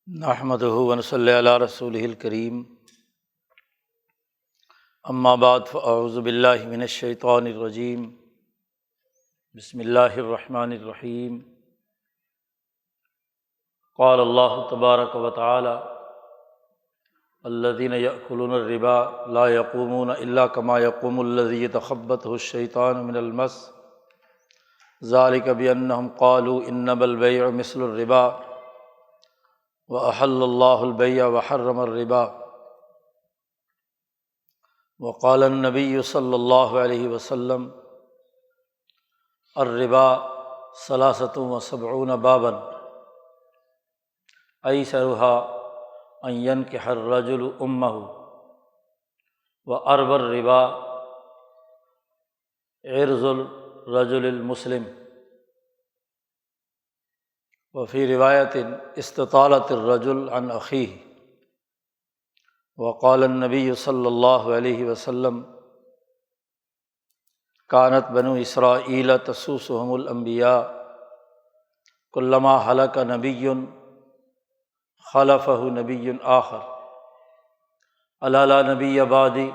نحمدہ ونصلی علی رسولہ الکریم، اما بعد فاعوذ باللہ من الشیطان الرجیم، بسم اللہ الرحمن الرحیم۔ قال اللہ تبارک و تعالی: الذین یأکلون الربا لا یقومون الا کما یقوم الذی یتخبطہ الشیطان من المس، ذلک بأنہم قالوا انما البیع مثل الربا وأحل اللہ البیع وحرم الربا، وقال النبی صلی اللہ علیہ وسلم: الربا ثلاثۃ وسبعون بابا ایسرها ان ینکح الرجل امہ، واربى الربا عرض الرجل المسلم، وفی روایت استطالت الرجل عن اخیہ، وقال النبی صلی اللہ علیہ وسلم: کانت بنو اسرائیل تسوسهم الانبیاء کلما ہلک نبی خلفہ نبی آخر، الا لا نبی بعدی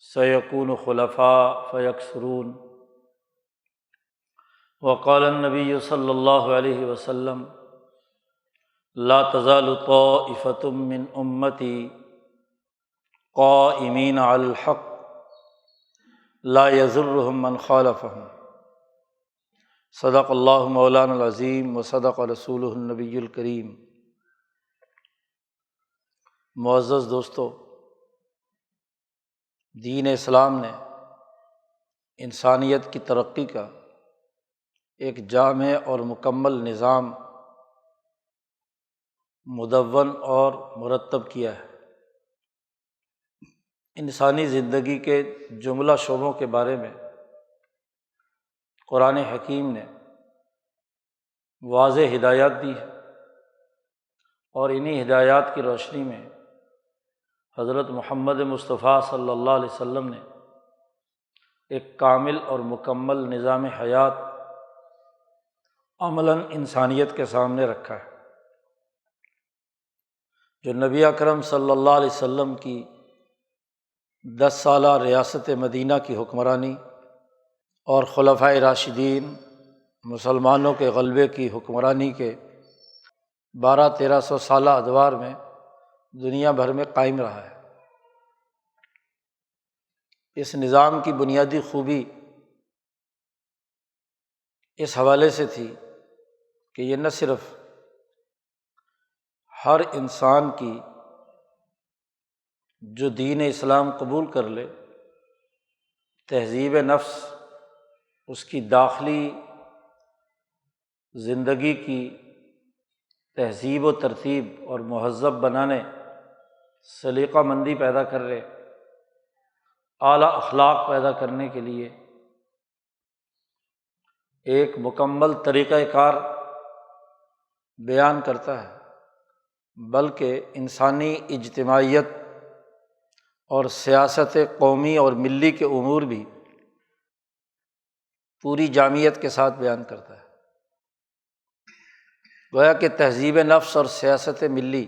سیکون خلفاء فیکثرون، وقال النبی صلی اللہ علیہ وسلم: لا تزال طائفة من امتی قائمین علی الحق لا یضرهم من خالفهم، صدق اللہ مولانا العظیم وصدق رسولہ النبی الکریم۔ معزز دوستو، دین اسلام نے انسانیت کی ترقی کا ایک جامع اور مکمل نظام مدون اور مرتب کیا ہے۔ انسانی زندگی کے جملہ شعبوں کے بارے میں قرآن حکیم نے واضح ہدایات دی ہے، اور انہی ہدایات کی روشنی میں حضرت محمد مصطفیٰ صلی اللہ علیہ وسلم نے ایک کامل اور مکمل نظام حیات عملاً انسانیت کے سامنے رکھا ہے، جو نبی اکرم صلی اللہ علیہ وسلم کی 10 سالہ ریاست مدینہ کی حکمرانی اور خلفائے راشدین مسلمانوں کے غلبے کی حکمرانی کے 1200-1300 سالہ ادوار میں دنیا بھر میں قائم رہا ہے۔ اس نظام کی بنیادی خوبی اس حوالے سے تھی کہ یہ نہ صرف ہر انسان کی جو دین اسلام قبول کر لے، تہذیب نفس، اس کی داخلی زندگی کی تہذیب و ترتیب اور مہذب بنانے سلیقہ مندی پیدا کر رہے، اعلیٰ اخلاق پیدا کرنے کے لیے ایک مکمل طریقہ کار بیان کرتا ہے، بلکہ انسانی اجتماعیت اور سیاست قومی اور ملی کے امور بھی پوری جامعیت کے ساتھ بیان کرتا ہے۔ گویا کہ تہذیب نفس اور سیاست ملی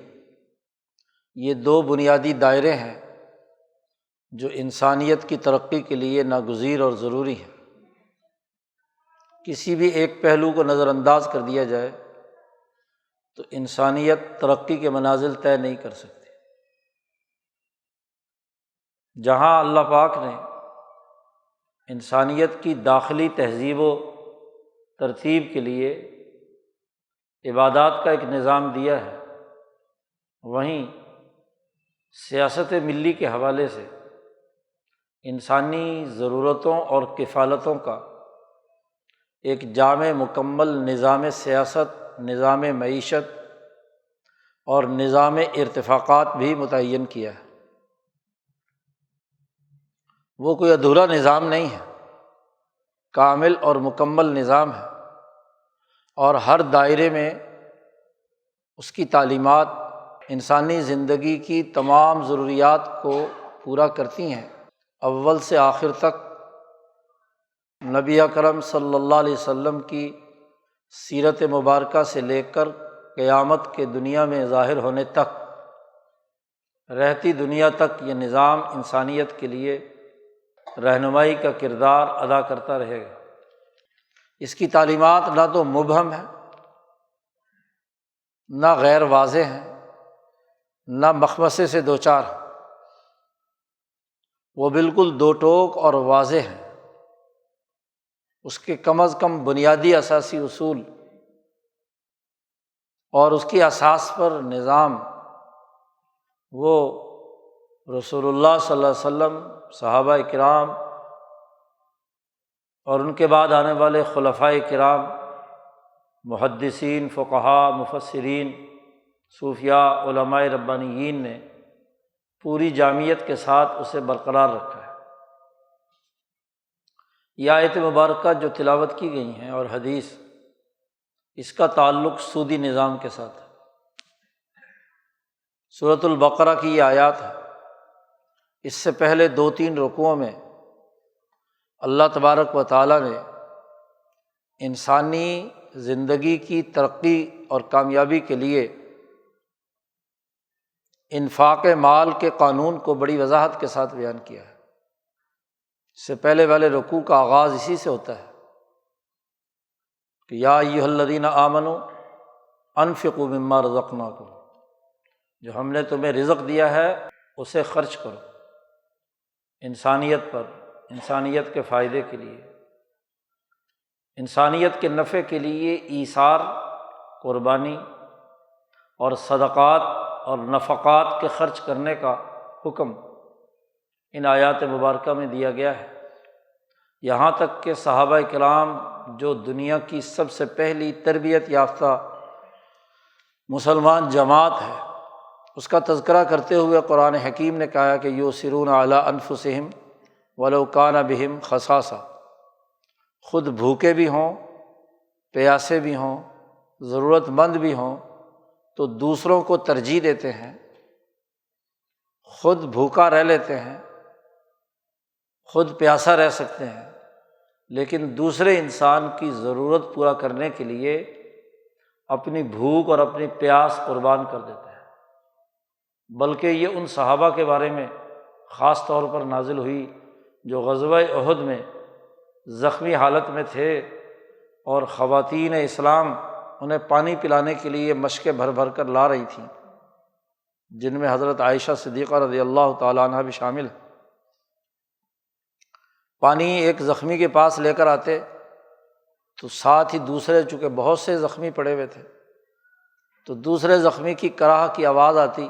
یہ دو بنیادی دائرے ہیں جو انسانیت کی ترقی کے لیے ناگزیر اور ضروری ہیں۔ کسی بھی ایک پہلو کو نظر انداز کر دیا جائے تو انسانیت ترقی کے منازل طے نہیں کر سکتی۔ جہاں اللہ پاک نے انسانیت کی داخلی تہذیب و ترتیب کے لیے عبادات کا ایک نظام دیا ہے، وہیں سیاست ملی کے حوالے سے انسانی ضرورتوں اور کفالتوں کا ایک جامع مکمل نظام سیاست، نظام معیشت اور نظام ارتفاقات بھی متعین کیا ہے۔ وہ کوئی ادھورا نظام نہیں ہے، کامل اور مکمل نظام ہے، اور ہر دائرے میں اس کی تعلیمات انسانی زندگی کی تمام ضروریات کو پورا کرتی ہیں، اول سے آخر تک۔ نبی اکرم صلی اللہ علیہ وسلم کی سیرت مبارکہ سے لے کر قیامت کے دنیا میں ظاہر ہونے تک، رہتی دنیا تک یہ نظام انسانیت کے لیے رہنمائی کا کردار ادا کرتا رہے گا۔ اس کی تعلیمات نہ تو مبہم ہیں، نہ غیر واضح ہیں، نہ مخمصے سے دوچار ہیں، وہ بالکل دو ٹوک اور واضح ہیں۔ اس کے کم از کم بنیادی اساسی اصول اور اس کی اساس پر نظام وہ رسول اللہ صلی اللہ علیہ وسلم، صحابہ کرام اور ان کے بعد آنے والے خلفائے کرام، محدثین، فقہاء، مفسرین، صوفیاء، علماء ربانیین نے پوری جامعیت کے ساتھ اسے برقرار رکھا ہے۔ یہ آیت مبارکہ جو تلاوت کی گئی ہیں اور حدیث، اس کا تعلق سودی نظام کے ساتھ ہے۔ سورۃ البقرہ کی یہ آیات ہے، اس سے پہلے 2-3 رکوعوں میں اللہ تبارک و تعالیٰ نے انسانی زندگی کی ترقی اور کامیابی کے لیے انفاق مال کے قانون کو بڑی وضاحت کے ساتھ بیان کیا ہے۔ اس سے پہلے والے رکوع کا آغاز اسی سے ہوتا ہے کہ یا ایھا الذین آمنوا انفقوا مما رزقناکم، جو ہم نے تمہیں رزق دیا ہے اسے خرچ کرو انسانیت پر، انسانیت کے فائدے کے لیے، انسانیت کے نفع کے لیے ایثار، قربانی اور صدقات اور نفقات کے خرچ کرنے کا حکم ان آیات مبارکہ میں دیا گیا ہے۔ یہاں تک کہ صحابہ کرام جو دنیا کی سب سے پہلی تربیت یافتہ مسلمان جماعت ہے، اس کا تذکرہ کرتے ہوئے قرآن حکیم نے کہا کہ یؤثرون علی انفسہم ولو کان بہم خصاصہ، خود بھوکے بھی ہوں، پیاسے بھی ہوں، ضرورت مند بھی ہوں تو دوسروں کو ترجیح دیتے ہیں، خود بھوکا رہ لیتے ہیں، خود پیاسا رہ سکتے ہیں، لیکن دوسرے انسان کی ضرورت پورا کرنے کے لیے اپنی بھوک اور اپنی پیاس قربان کر دیتے ہیں۔ بلکہ یہ ان صحابہ کے بارے میں خاص طور پر نازل ہوئی جو غزوہ احد میں زخمی حالت میں تھے اور خواتین اسلام انہیں پانی پلانے کے لیے مشکیں بھر بھر کر لا رہی تھیں، جن میں حضرت عائشہ صدیقہ رضی اللہ تعالیٰ عنہ بھی شامل ہے۔ پانی ایک زخمی کے پاس لے کر آتے تو ساتھ ہی دوسرے، چونکہ بہت سے زخمی پڑے ہوئے تھے، تو دوسرے زخمی کی کراہ کی آواز آتی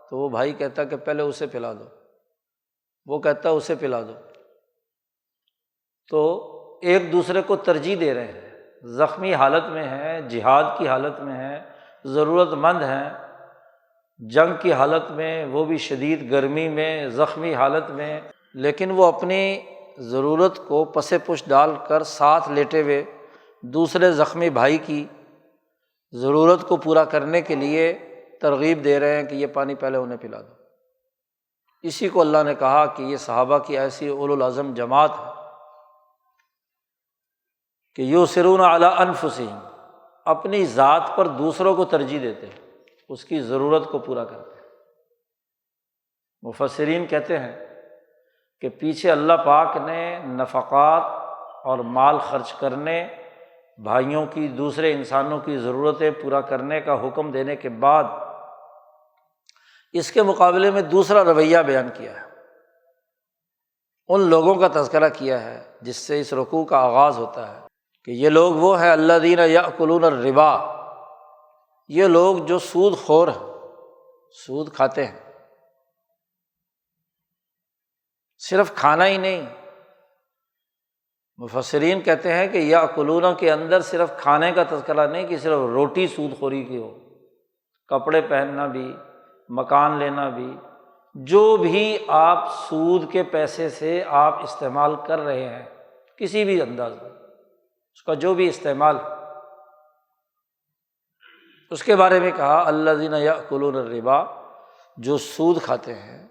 تو وہ بھائی کہتا کہ پہلے اسے پلا دو، وہ کہتا اسے پلا دو، تو ایک دوسرے کو ترجیح دے رہے ہیں، زخمی حالت میں ہیں، جہاد کی حالت میں ہیں، ضرورت مند ہیں، جنگ کی حالت میں، وہ بھی شدید گرمی میں، زخمی حالت میں، لیکن وہ اپنی ضرورت کو پس پش ڈال کر ساتھ لیٹے ہوئے دوسرے زخمی بھائی کی ضرورت کو پورا کرنے کے لیے ترغیب دے رہے ہیں کہ یہ پانی پہلے انہیں پلا دو۔ اسی کو اللہ نے کہا کہ یہ صحابہ کی ایسی اولو العزم جماعت ہے کہ یؤثرون علی انفسہم، اپنی ذات پر دوسروں کو ترجیح دیتے ہیں، اس کی ضرورت کو پورا کرتے ہیں۔ مفسرین کہتے ہیں کہ پیچھے اللہ پاک نے نفقات اور مال خرچ کرنے، بھائیوں کی، دوسرے انسانوں کی ضرورتیں پورا کرنے کا حکم دینے کے بعد اس کے مقابلے میں دوسرا رویہ بیان کیا ہے، ان لوگوں کا تذکرہ کیا ہے جس سے اس رکوع کا آغاز ہوتا ہے کہ یہ لوگ وہ ہیں الذین یأکلون الربا، یہ لوگ جو سود خور ہیں، سود کھاتے ہیں۔ صرف کھانا ہی نہیں، مفسرین کہتے ہیں کہ یأکلون کے اندر صرف کھانے کا تذکرہ نہیں کہ صرف روٹی سود خوری کی ہو، کپڑے پہننا بھی، مکان لینا بھی، جو بھی آپ سود کے پیسے سے آپ استعمال کر رہے ہیں کسی بھی انداز میں، اس کا جو بھی استعمال، اس کے بارے میں کہا الذین یأکلون الربا، جو سود کھاتے ہیں،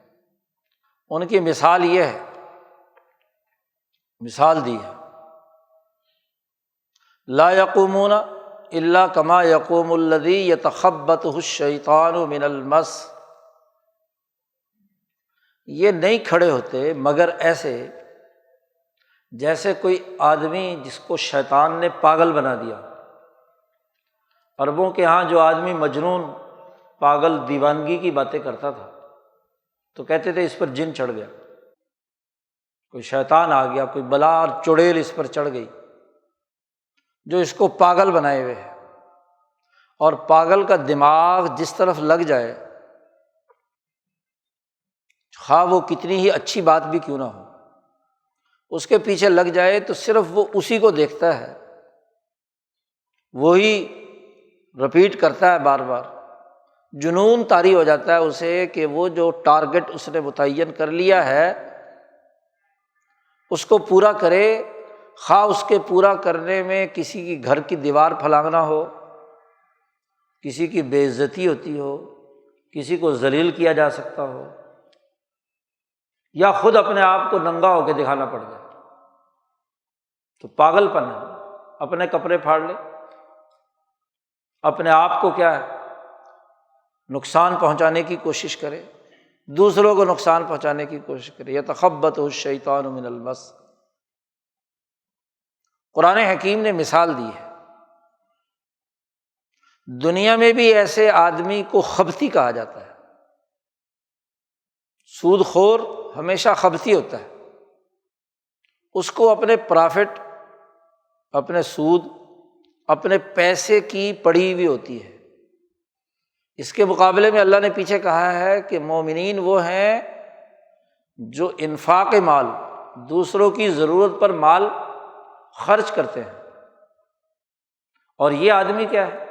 ان کی مثال یہ ہے، مثال دی ہے لا یقومون الا کما یقوم الذی یتخبطہ الشیطان من المس، یہ نہیں کھڑے ہوتے مگر ایسے جیسے کوئی آدمی جس کو شیطان نے پاگل بنا دیا۔ عربوں کے ہاں جو آدمی مجنون، پاگل، دیوانگی کی باتیں کرتا تھا تو کہتے تھے اس پر جن چڑھ گیا، کوئی شیطان آ گیا، کوئی بلا اور چڑیل اس پر چڑھ گئی جو اس کو پاگل بنائے ہوئے ہے۔ اور پاگل کا دماغ جس طرف لگ جائے، خواہ وہ کتنی ہی اچھی بات بھی کیوں نہ ہو، اس کے پیچھے لگ جائے تو صرف وہ اسی کو دیکھتا ہے، وہی رپیٹ کرتا ہے بار بار۔ جنون طاری ہو جاتا ہے اسے کہ وہ جو ٹارگٹ اس نے متعین کر لیا ہے اس کو پورا کرے، خواہ اس کے پورا کرنے میں کسی کی گھر کی دیوار پھلانگنا ہو، کسی کی بے عزتی ہوتی ہو، کسی کو ذلیل کیا جا سکتا ہو، یا خود اپنے آپ کو ننگا ہو کے دکھانا پڑ جائے، تو پاگل پن ہے۔ اپنے کپڑے پھاڑ لے، اپنے آپ کو کیا ہے نقصان پہنچانے کی کوشش کرے، دوسروں کو نقصان پہنچانے کی کوشش کرے۔ یتخبطہ الشیطان من المس، قرآن حکیم نے مثال دی ہے۔ دنیا میں بھی ایسے آدمی کو خبطی کہا جاتا ہے۔ سود خور ہمیشہ خبطی ہوتا ہے، اس کو اپنے پرافٹ، اپنے سود، اپنے پیسے کی پڑی ہوئی ہوتی ہے۔ اس کے مقابلے میں اللہ نے پیچھے کہا ہے کہ مومنین وہ ہیں جو انفاق مال، دوسروں کی ضرورت پر مال خرچ کرتے ہیں۔ اور یہ آدمی کیا ہے،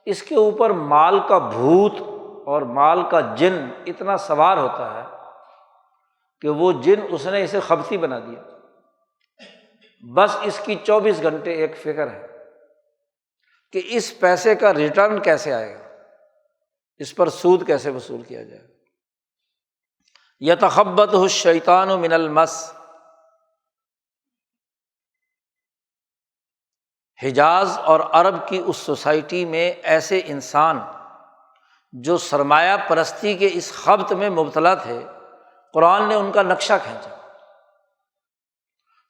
اس کے اوپر مال کا بھوت اور مال کا جن اتنا سوار ہوتا ہے کہ وہ جن اس نے اسے خبطی بنا دیا۔ بس اس کی 24 گھنٹے ایک فکر ہے کہ اس پیسے کا ریٹرن کیسے آئے گا، اس پر سود کیسے وصول کیا جائے گا۔ یتخبطہ الشیطان من المس، حجاز اور عرب کی اس سوسائٹی میں ایسے انسان جو سرمایہ پرستی کے اس خبط میں مبتلا تھے، قرآن نے ان کا نقشہ کھینچا۔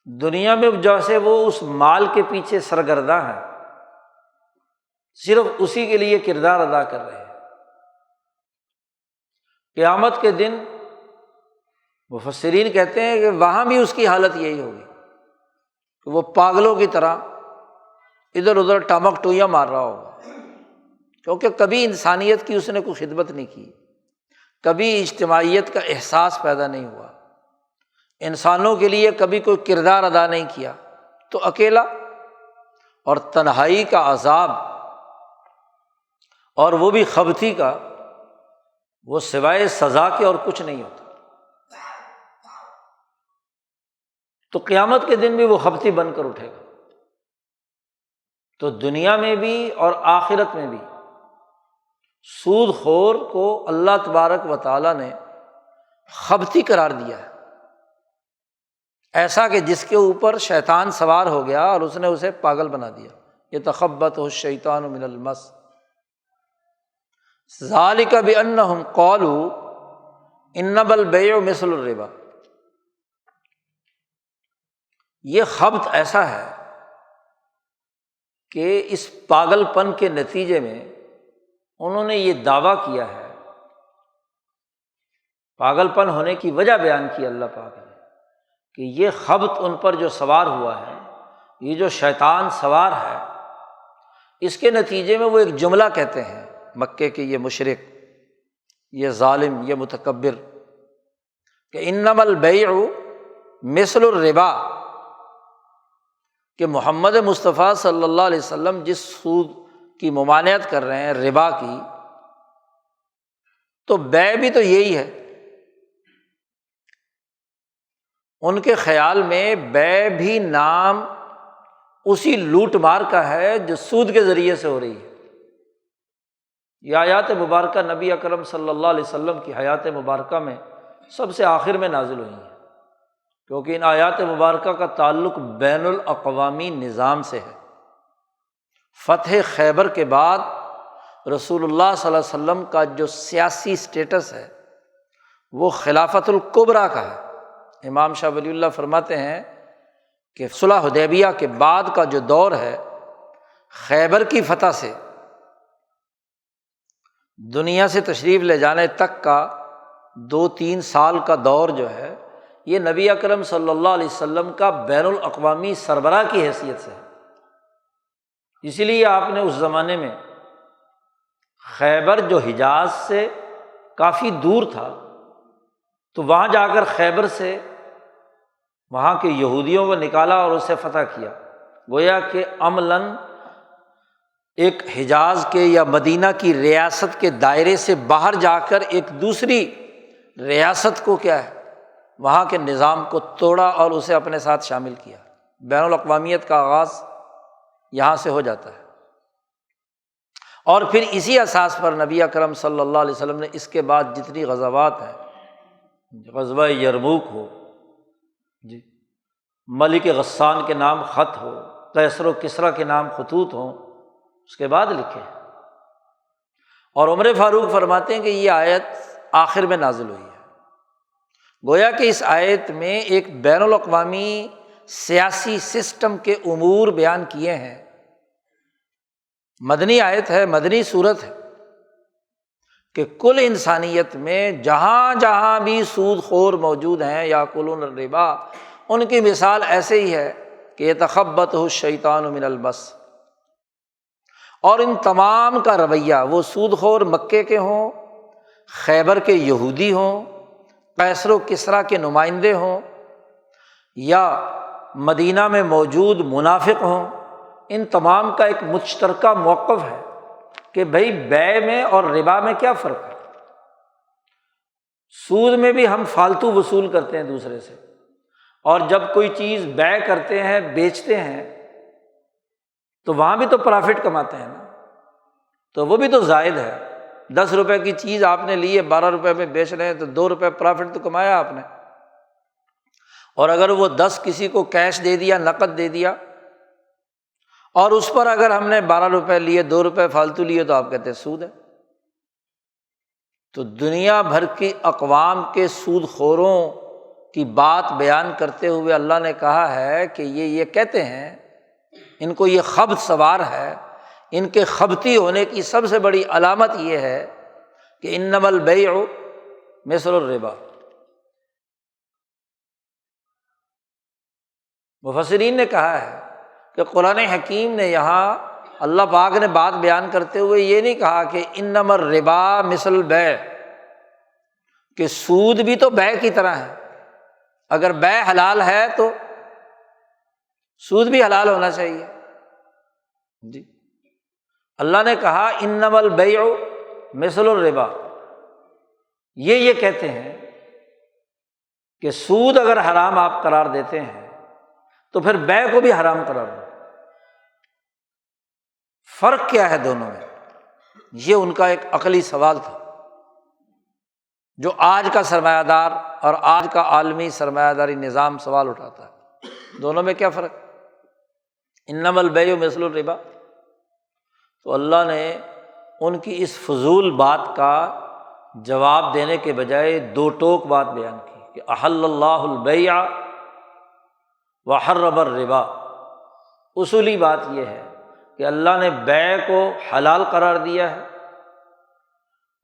دنیا میں جیسے وہ اس مال کے پیچھے سرگرداں ہیں، صرف اسی کے لیے کردار ادا کر رہے ہیں، قیامت کے دن مفسرین کہتے ہیں کہ وہاں بھی اس کی حالت یہی ہوگی کہ وہ پاگلوں کی طرح ادھر ادھر ٹامک ٹوئیاں مار رہا ہوگا، کیونکہ کبھی انسانیت کی اس نے کوئی خدمت نہیں کی، کبھی اجتماعیت کا احساس پیدا نہیں ہوا، انسانوں کے لیے کبھی کوئی کردار ادا نہیں کیا، تو اکیلا اور تنہائی کا عذاب، اور وہ بھی خبطی کا، وہ سوائے سزا کے اور کچھ نہیں ہوتا۔ تو قیامت کے دن بھی وہ خبطی بن کر اٹھے گا۔ تو دنیا میں بھی اور آخرت میں بھی سود خور کو اللہ تبارک و تعالیٰ نے خبطی قرار دیا ہے، ایسا کہ جس کے اوپر شیطان سوار ہو گیا اور اس نے اسے پاگل بنا دیا۔ یتخبطہ الشیطان من المس، ذالک بانہم قالوا انما البیع مثل الربا، یہ خبط ایسا ہے کہ اس پاگل پن کے نتیجے میں انہوں نے یہ دعویٰ کیا ہے، پاگل پن ہونے کی وجہ بیان کی اللہ پاک نے کہ یہ خبط ان پر جو سوار ہوا ہے، یہ جو شیطان سوار ہے، اس کے نتیجے میں وہ ایک جملہ کہتے ہیں مکے کے یہ مشرک، یہ ظالم، یہ متکبر، کہ انما البیع مثل الربا، کہ محمد مصطفیٰ صلی اللہ علیہ وسلم جس سود کی ممانعت کر رہے ہیں، ربا کی، تو بیع بھی تو یہی ہے۔ ان کے خیال میں بیع بھی نام اسی لوٹ مار کا ہے جو سود کے ذریعے سے ہو رہی ہے۔ یہ آیات مبارکہ نبی اکرم صلی اللہ علیہ وسلم کی حیات مبارکہ میں سب سے آخر میں نازل ہوئی ہیں، کیونکہ ان آیات مبارکہ کا تعلق بین الاقوامی نظام سے ہے، فتح خیبر کے بعد رسول اللہ صلی اللہ علیہ وسلم کا جو سیاسی اسٹیٹس ہے وہ خلافت الکبریٰ کا ہے۔ امام شاہ ولی اللہ فرماتے ہیں کہ صلح حدیبیہ کے بعد کا جو دور ہے، خیبر کی فتح سے دنیا سے تشریف لے جانے تک کا 2-3 سال کا دور جو ہے، یہ نبی اکرم صلی اللہ علیہ وسلم کا بین الاقوامی سربراہ کی حیثیت سے ہے۔ اسی لیے آپ نے اس زمانے میں خیبر جو حجاز سے کافی دور تھا، تو وہاں جا کر خیبر سے وہاں کے یہودیوں کو نکالا اور اسے فتح کیا۔ گویا کہ عملاً ایک حجاز کے یا مدینہ کی ریاست کے دائرے سے باہر جا کر ایک دوسری ریاست کو کیا ہے، وہاں کے نظام کو توڑا اور اسے اپنے ساتھ شامل کیا۔ بین الاقوامیت کا آغاز یہاں سے ہو جاتا ہے، اور پھر اسی اساس پر نبی اکرم صلی اللہ علیہ وسلم نے اس کے بعد جتنی غزوات ہیں، غزوہ یرموک ہو جی، ملک غسان کے نام خط ہو، قیصر و کسریٰ کے نام خطوط ہوں، اس کے بعد لکھے ہیں۔ اور عمر فاروق فرماتے ہیں کہ یہ آیت آخر میں نازل ہوئی ہے۔ گویا کہ اس آیت میں ایک بین الاقوامی سیاسی سسٹم کے امور بیان کیے ہیں۔ مدنی آیت ہے، مدنی صورت ہے کہ کل انسانیت میں جہاں جہاں بھی سود خور موجود ہیں یاکلون الربا، ان کی مثال ایسے ہی ہے کہ یتخبطہ الشیطان من المس، اور ان تمام کا رویہ، وہ سود خور مکے کے ہوں، خیبر کے یہودی ہوں، قیصر و کسریٰ کے نمائندے ہوں، یا مدینہ میں موجود منافق ہوں، ان تمام کا ایک مشترکہ موقف ہے کہ بھئی بیع میں اور ربا میں کیا فرق ہے۔ سود میں بھی ہم فالتو وصول کرتے ہیں دوسرے سے، اور جب کوئی چیز بیع کرتے ہیں، بیچتے ہیں، تو وہاں بھی تو پرافٹ کماتے ہیں نا، تو وہ بھی تو زائد ہے۔ 10 روپے کی چیز آپ نے لی ہے، 12 روپے میں بیچ رہے ہیں، تو 2 روپے پرافٹ تو کمایا آپ نے۔ اور اگر وہ 10 کسی کو کیش دے دیا، نقد دے دیا، اور اس پر اگر ہم نے 12 روپے لیے، 2 روپے فالتو لیے، تو آپ کہتے ہیں سود ہے۔ تو دنیا بھر کی اقوام کے سود خوروں کی بات بیان کرتے ہوئے اللہ نے کہا ہے کہ یہ کہتے ہیں، ان کو یہ خبط سوار ہے، ان کے خبطی ہونے کی سب سے بڑی علامت یہ ہے کہ انما البیع مثل الربا۔ مفسرین نے کہا ہے کہ قرآن حکیم نے یہاں اللہ پاک نے بات بیان کرتے ہوئے یہ نہیں کہا کہ انما الربا مثل البیع، کہ سود بھی تو بیع کی طرح ہے، اگر بیع حلال ہے تو سود بھی حلال ہونا چاہیے جی۔ اللہ نے کہا انما البیع مثل الربا، یہ کہتے ہیں کہ سود اگر حرام آپ قرار دیتے ہیں تو پھر بیع کو بھی حرام قرار دو۔ فرق کیا ہے دونوں میں؟ یہ ان کا ایک عقلی سوال تھا جو آج کا سرمایہ دار اور آج کا عالمی سرمایہ داری نظام سوال اٹھاتا ہے، دونوں میں کیا فرق؟ انما البیع مثل الربا۔ تو اللہ نے ان کی اس فضول بات کا جواب دینے کے بجائے 2 ٹوک بات بیان کی کہ احل اللہ البیع وحرم الربا۔ اصولی بات یہ ہے کہ اللہ نے بیع کو حلال قرار دیا ہے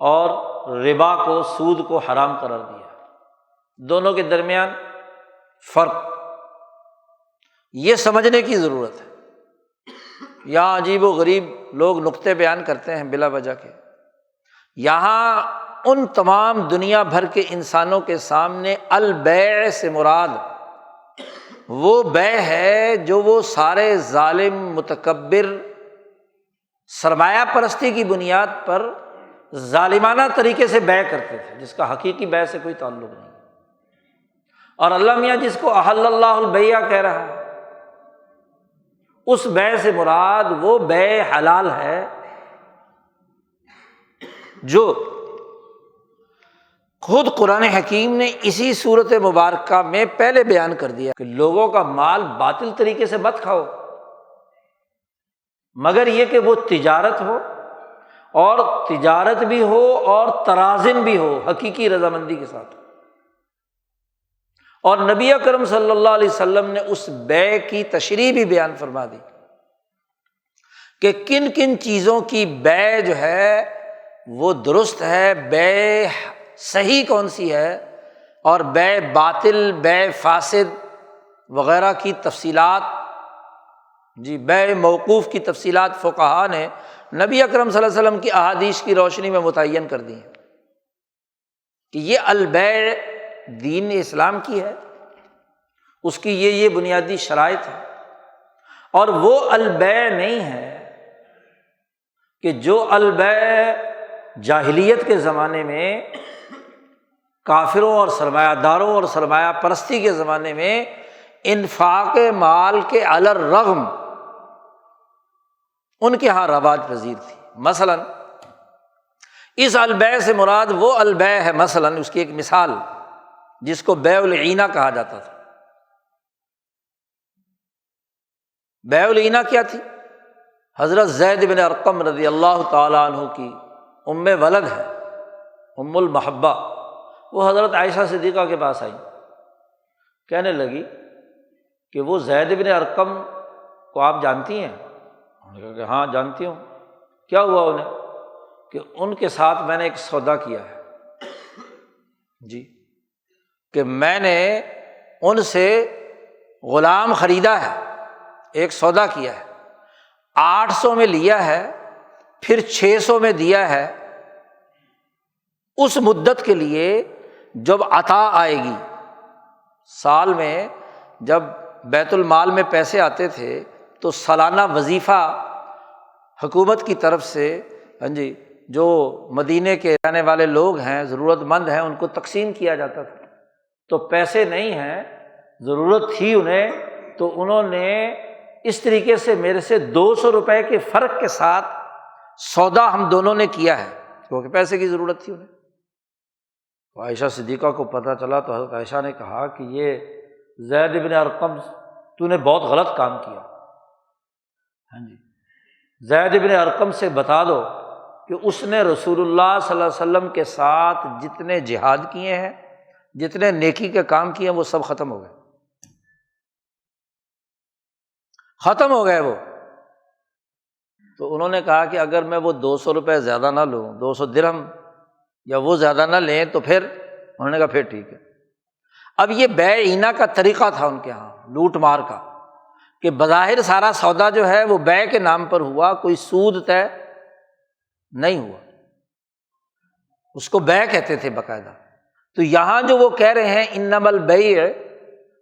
اور ربا کو، سود کو حرام قرار دیا ہے۔ دونوں کے درمیان فرق یہ سمجھنے کی ضرورت ہے۔ یہاں عجیب و غریب لوگ نکتے بیان کرتے ہیں بلا وجہ کے۔ یہاں ان تمام دنیا بھر کے انسانوں کے سامنے البیع سے مراد وہ بیع ہے جو وہ سارے ظالم، متکبر، سرمایہ پرستی کی بنیاد پر ظالمانہ طریقے سے بیع کرتے تھے، جس کا حقیقی بیع سے کوئی تعلق نہیں۔ اور اللہ میاں جس کو احل اللہ البیع کہہ رہا ہے، اس بیع سے مراد وہ بیع حلال ہے جو خود قرآن حکیم نے اسی صورت مبارکہ میں پہلے بیان کر دیا کہ لوگوں کا مال باطل طریقے سے مت کھاؤ۔ مگر یہ کہ وہ تجارت ہو، اور تجارت بھی ہو اور ترازن بھی ہو، حقیقی رضامندی کے ساتھ۔ اور نبی اکرم صلی اللہ علیہ وسلم نے اس بیع کی تشریح بھی بیان فرما دی کہ کن کن چیزوں کی بیع جو ہے وہ درست ہے، بیع صحیح کون سی ہے، اور بیع باطل، بیع فاسد وغیرہ کی تفصیلات، بیع موقوف کی تفصیلات فقہا نے نبی اکرم صلی اللہ علیہ وسلم کی احادیث کی روشنی میں متعین کر دی ہیں کہ یہ البیع دین اسلام کی ہے، اس کی یہ بنیادی شرائط ہے، اور وہ البیع نہیں ہے کہ جو البیع جاہلیت کے زمانے میں کافروں اور سرمایہ داروں اور سرمایہ پرستی کے زمانے میں انفاق مال کے علی الرغم ان کے ہاں رواج پذیر تھی۔ مثلاً اس البیع سے مراد وہ البیع ہے، مثلاً اس کی ایک مثال جس کو بیع العینہ کہا جاتا تھا۔ بیع العینہ کیا تھی؟ حضرت زید بن ارقم رضی اللہ تعالیٰ عنہ کی ام ولد ہے، ام المحبہ، وہ حضرت عائشہ صدیقہ کے پاس آئی، کہنے لگی کہ وہ زید بن ارقم کو آپ جانتی ہیں؟ انہوں نے کہا کہ ہاں جانتی ہوں۔ کیا ہوا انہیں؟ کہ ان کے ساتھ میں نے ایک سودا کیا ہے کہ میں نے ان سے غلام خریدا ہے، ایک سودا کیا ہے، 800 میں لیا ہے، پھر 600 میں دیا ہے، اس مدت کے لیے جب عطا آئے گی، سال میں جب بیت المال میں پیسے آتے تھے تو سالانہ وظیفہ حکومت کی طرف سے جو مدینے کے رہنے والے لوگ ہیں، ضرورت مند ہیں، ان کو تقسیم کیا جاتا تھا۔ تو پیسے نہیں ہیں، ضرورت تھی انہیں، تو انہوں نے اس طریقے سے میرے سے 200 روپے کے فرق کے ساتھ سودا ہم دونوں نے کیا ہے، کیونکہ پیسے کی ضرورت تھی انہیں۔ تو عائشہ صدیقہ کو پتہ چلا تو حضرت عائشہ نے کہا کہ یہ زید بن ارقم، تو نے بہت غلط کام کیا، زید بن ارقم سے بتا دو کہ اس نے رسول اللہ صلی اللہ علیہ وسلم کے ساتھ جتنے جہاد کیے ہیں، جتنے نیکی کے کام کیے ہیں، وہ سب ختم ہو گئے، ختم ہو گئے وہ۔ تو انہوں نے کہا کہ اگر میں وہ 200 روپے زیادہ نہ لوں، 200 درہم یا وہ زیادہ نہ لیں تو پھر انہوں نے کہا پھر ٹھیک ہے۔ اب یہ بیع عینہ کا طریقہ تھا ان کے ہاں، لوٹ مار کا، کہ بظاہر سارا سودا جو ہے وہ بیع کے نام پر ہوا، کوئی سود طے نہیں ہوا، اس کو بیع کہتے تھے باقاعدہ۔ تو یہاں جو وہ کہہ رہے ہیں انما البیع،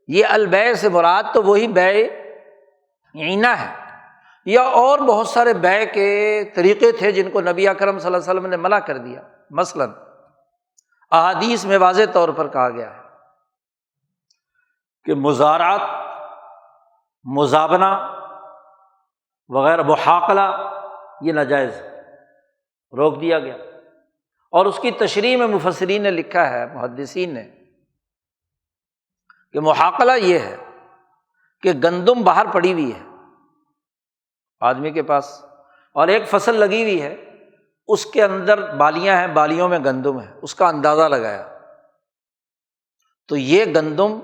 یہ البیع سے مراد تو وہی بیع عینہ ہے، یا اور بہت سارے بیع کے طریقے تھے جن کو نبی اکرم صلی اللہ علیہ وسلم نے منع کر دیا۔ مثلاً احادیث میں واضح طور پر کہا گیا ہے کہ مزارعت، مزابنہ وغیرہ، محاقلہ، یہ ناجائز ہے، روک دیا گیا۔ اور اس کی تشریح میں مفسرین نے لکھا ہے، محدثین نے، کہ محاقلہ یہ ہے کہ گندم باہر پڑی ہوئی ہے آدمی کے پاس، اور ایک فصل لگی ہوئی ہے، اس کے اندر بالیاں ہیں، بالیوں میں گندم ہے، اس کا اندازہ لگایا، تو یہ گندم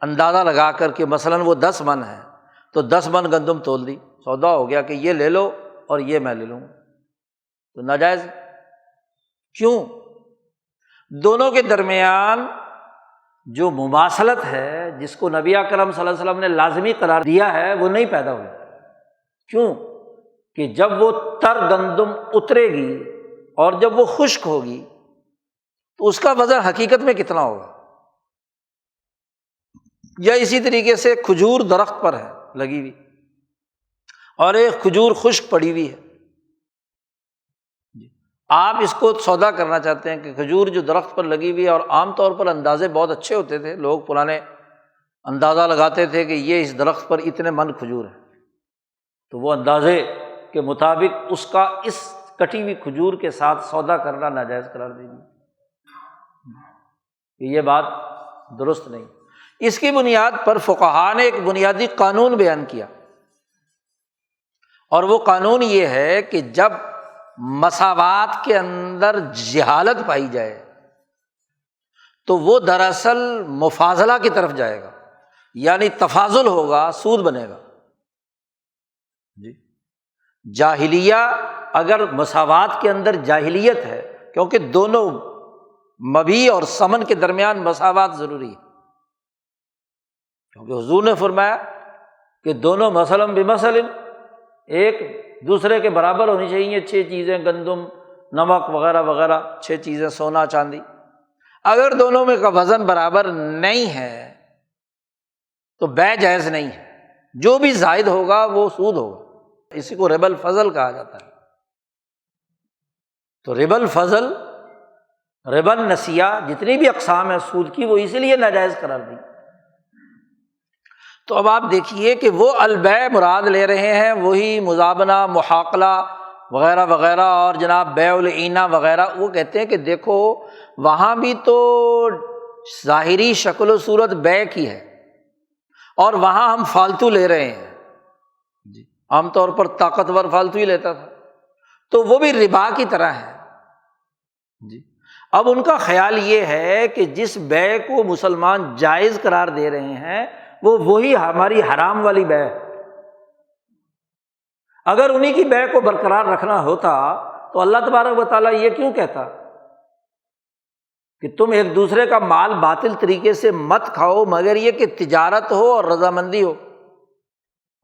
اندازہ لگا کر کے مثلاً وہ 10 من ہے تو 10 من گندم تول دی، سودا ہو گیا کہ یہ لے لو اور یہ میں لے لوں، تو ناجائز۔ کیوں؟ دونوں کے درمیان جو مماثلت ہے، جس کو نبی اکرم صلی اللہ علیہ وسلم نے لازمی قرار دیا ہے، وہ نہیں پیدا ہوئی۔ کیوں؟ کہ جب وہ تر گندم اترے گی اور جب وہ خشک ہوگی تو اس کا وزن حقیقت میں کتنا ہوگا؟ یا اسی طریقے سے کھجور درخت پر ہے لگی ہوئی اور ایک کھجور خشک پڑی ہوئی ہے، آپ اس کو سودا کرنا چاہتے ہیں کہ کھجور جو درخت پر لگی ہوئی ہے، اور عام طور پر اندازے بہت اچھے ہوتے تھے، لوگ پرانے اندازہ لگاتے تھے کہ یہ اس درخت پر اتنے من کھجور ہے، تو وہ اندازے کے مطابق اس کا اس کٹی ہوئی کھجور کے ساتھ سودا کرنا ناجائز قرار دے دی۔ یہ بات درست نہیں۔ اس کی بنیاد پر فقہا نے ایک بنیادی قانون بیان کیا، اور وہ قانون یہ ہے کہ جب مساوات کے اندر جہالت پائی جائے تو وہ دراصل مفاضلہ کی طرف جائے گا، یعنی تفاضل ہوگا، سود بنے گا۔ جی، جاہلیہ اگر مساوات کے اندر جاہلیت ہے، کیونکہ دونوں مبیع اور ثمن کے درمیان مساوات ضروری ہے، کیونکہ حضور نے فرمایا کہ دونوں مثلاً بمثل، ایک دوسرے کے برابر ہونی چاہیے، 6 چیزیں گندم، نمک وغیرہ وغیرہ، 6 چیزیں سونا چاندی۔ اگر دونوں میں کا وزن برابر نہیں ہے تو بیع جائز نہیں ہے، جو بھی زائد ہوگا وہ سود ہوگا، اسی کو ربا الفضل کہا جاتا ہے۔ تو ربا الفضل، ربا النسیہ، جتنی بھی اقسام ہیں سود کی، وہ اسی لیے ناجائز قرار دی۔ تو اب آپ دیکھیے کہ وہ البیع مراد لے رہے ہیں وہی مزابنہ، محاقلہ وغیرہ وغیرہ، اور جناب بیع العینہ وغیرہ۔ وہ کہتے ہیں کہ دیکھو وہاں بھی تو ظاہری شکل و صورت بیع کی ہے، اور وہاں ہم فالتو لے رہے ہیں۔ جی، عام طور پر طاقتور فالتو ہی لیتا تھا، تو وہ بھی ربا کی طرح ہے۔ جی، اب ان کا خیال یہ ہے کہ جس بیع کو مسلمان جائز قرار دے رہے ہیں وہ وہی ہماری حرام والی بیع ہے۔ اگر انہی کی بیع کو برقرار رکھنا ہوتا تو اللہ تبارک و تعالیٰ یہ کیوں کہتا کہ تم ایک دوسرے کا مال باطل طریقے سے مت کھاؤ، مگر یہ کہ تجارت ہو اور رضامندی ہو۔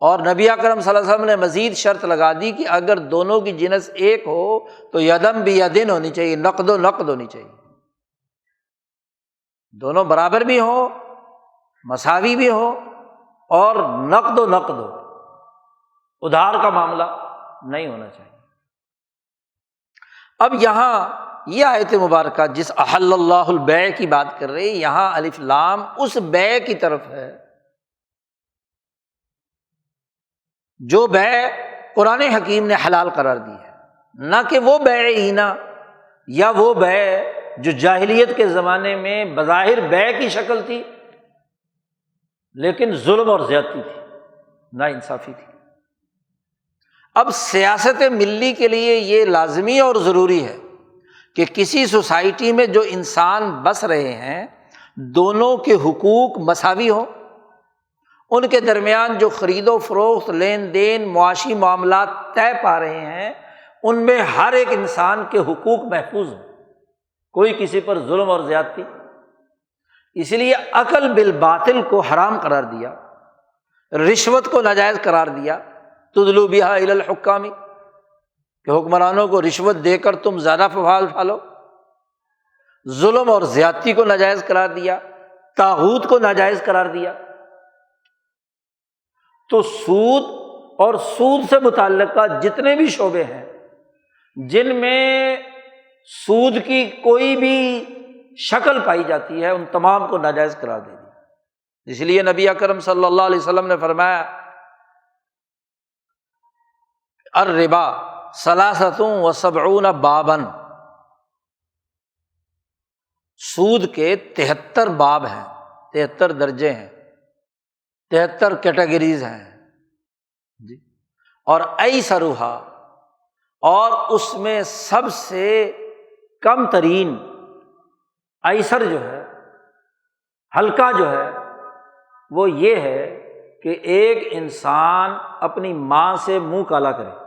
اور نبی اکرم صلی اللہ علیہ وسلم نے مزید شرط لگا دی کہ اگر دونوں کی جنس ایک ہو تو یدم بیدن ہونی چاہیے، نقد و نقد ہونی چاہیے، دونوں برابر بھی ہوں، مساوی بھی ہو، اور نقد و نقد ہو، ادھار کا معاملہ نہیں ہونا چاہیے۔ اب یہاں یہ آیت مبارکہ جس احل اللہ البیع کی بات کر رہی ہے، یہاں الف لام اس بیع کی طرف ہے جو بیع قرآن حکیم نے حلال قرار دی ہے، نہ کہ وہ بیع ہینا یا وہ بیع جو جاہلیت کے زمانے میں بظاہر بیع کی شکل تھی لیکن ظلم اور زیادتی تھی، نا انصافی تھی۔ اب سیاست ملی کے لیے یہ لازمی اور ضروری ہے کہ کسی سوسائٹی میں جو انسان بس رہے ہیں دونوں کے حقوق مساوی ہوں، ان کے درمیان جو خرید و فروخت، لین دین، معاشی معاملات طے پا رہے ہیں ان میں ہر ایک انسان کے حقوق محفوظ ہوں، کوئی کسی پر ظلم اور زیادتی۔ اس لیے اکل بالباطل کو حرام قرار دیا، رشوت کو ناجائز قرار دیا، تدلو بہا الی الحکام، کہ حکمرانوں کو رشوت دے کر تم زیادہ فوائد اٹھالو، ظلم اور زیادتی کو ناجائز قرار دیا، طاغوت کو ناجائز قرار دیا۔ تو سود اور سود سے متعلقہ جتنے بھی شعبے ہیں جن میں سود کی کوئی بھی شکل پائی جاتی ہے ان تمام کو ناجائز قرار دے دی۔ اس لیے نبی اکرم صلی اللہ علیہ وسلم نے فرمایا الربا ثلاثۃ وسبعون بابا، سود کے 73 باب ہیں، 73 درجے ہیں، 73 کیٹیگریز ہیں جی۔ اور ایسرھا، اور اس میں سب سے کم ترین، ایسر جو ہے، ہلکا جو ہے، وہ یہ ہے کہ ایک انسان اپنی ماں سے منہ کالا کرے۔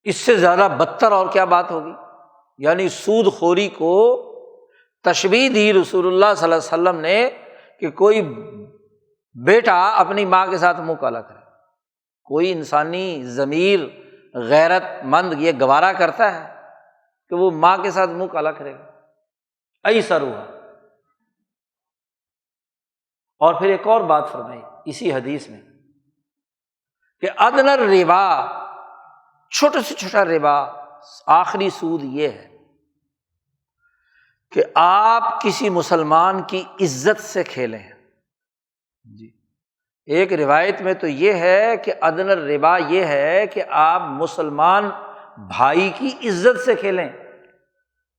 اس سے زیادہ بدتر اور کیا بات ہوگی؟ یعنی سود خوری کو تشبیہ دی رسول اللہ صلی اللہ علیہ وسلم نے کہ کوئی بیٹا اپنی ماں کے ساتھ منہ کالا کرے۔ کوئی انسانی ضمیر غیرت مند یہ گوارا کرتا ہے کہ وہ ماں کے ساتھ منہ کالا کرے گا؟ ایسر ہوا۔ اور پھر ایک اور بات فرمائی اسی حدیث میں کہ ادنی الربا، چھوٹے سے چھوٹا ربا، آخری سود یہ ہے کہ آپ کسی مسلمان کی عزت سے کھیلیں جی۔ ایک روایت میں تو یہ ہے کہ ادنی الربا یہ ہے کہ آپ مسلمان بھائی کی عزت سے کھیلیں،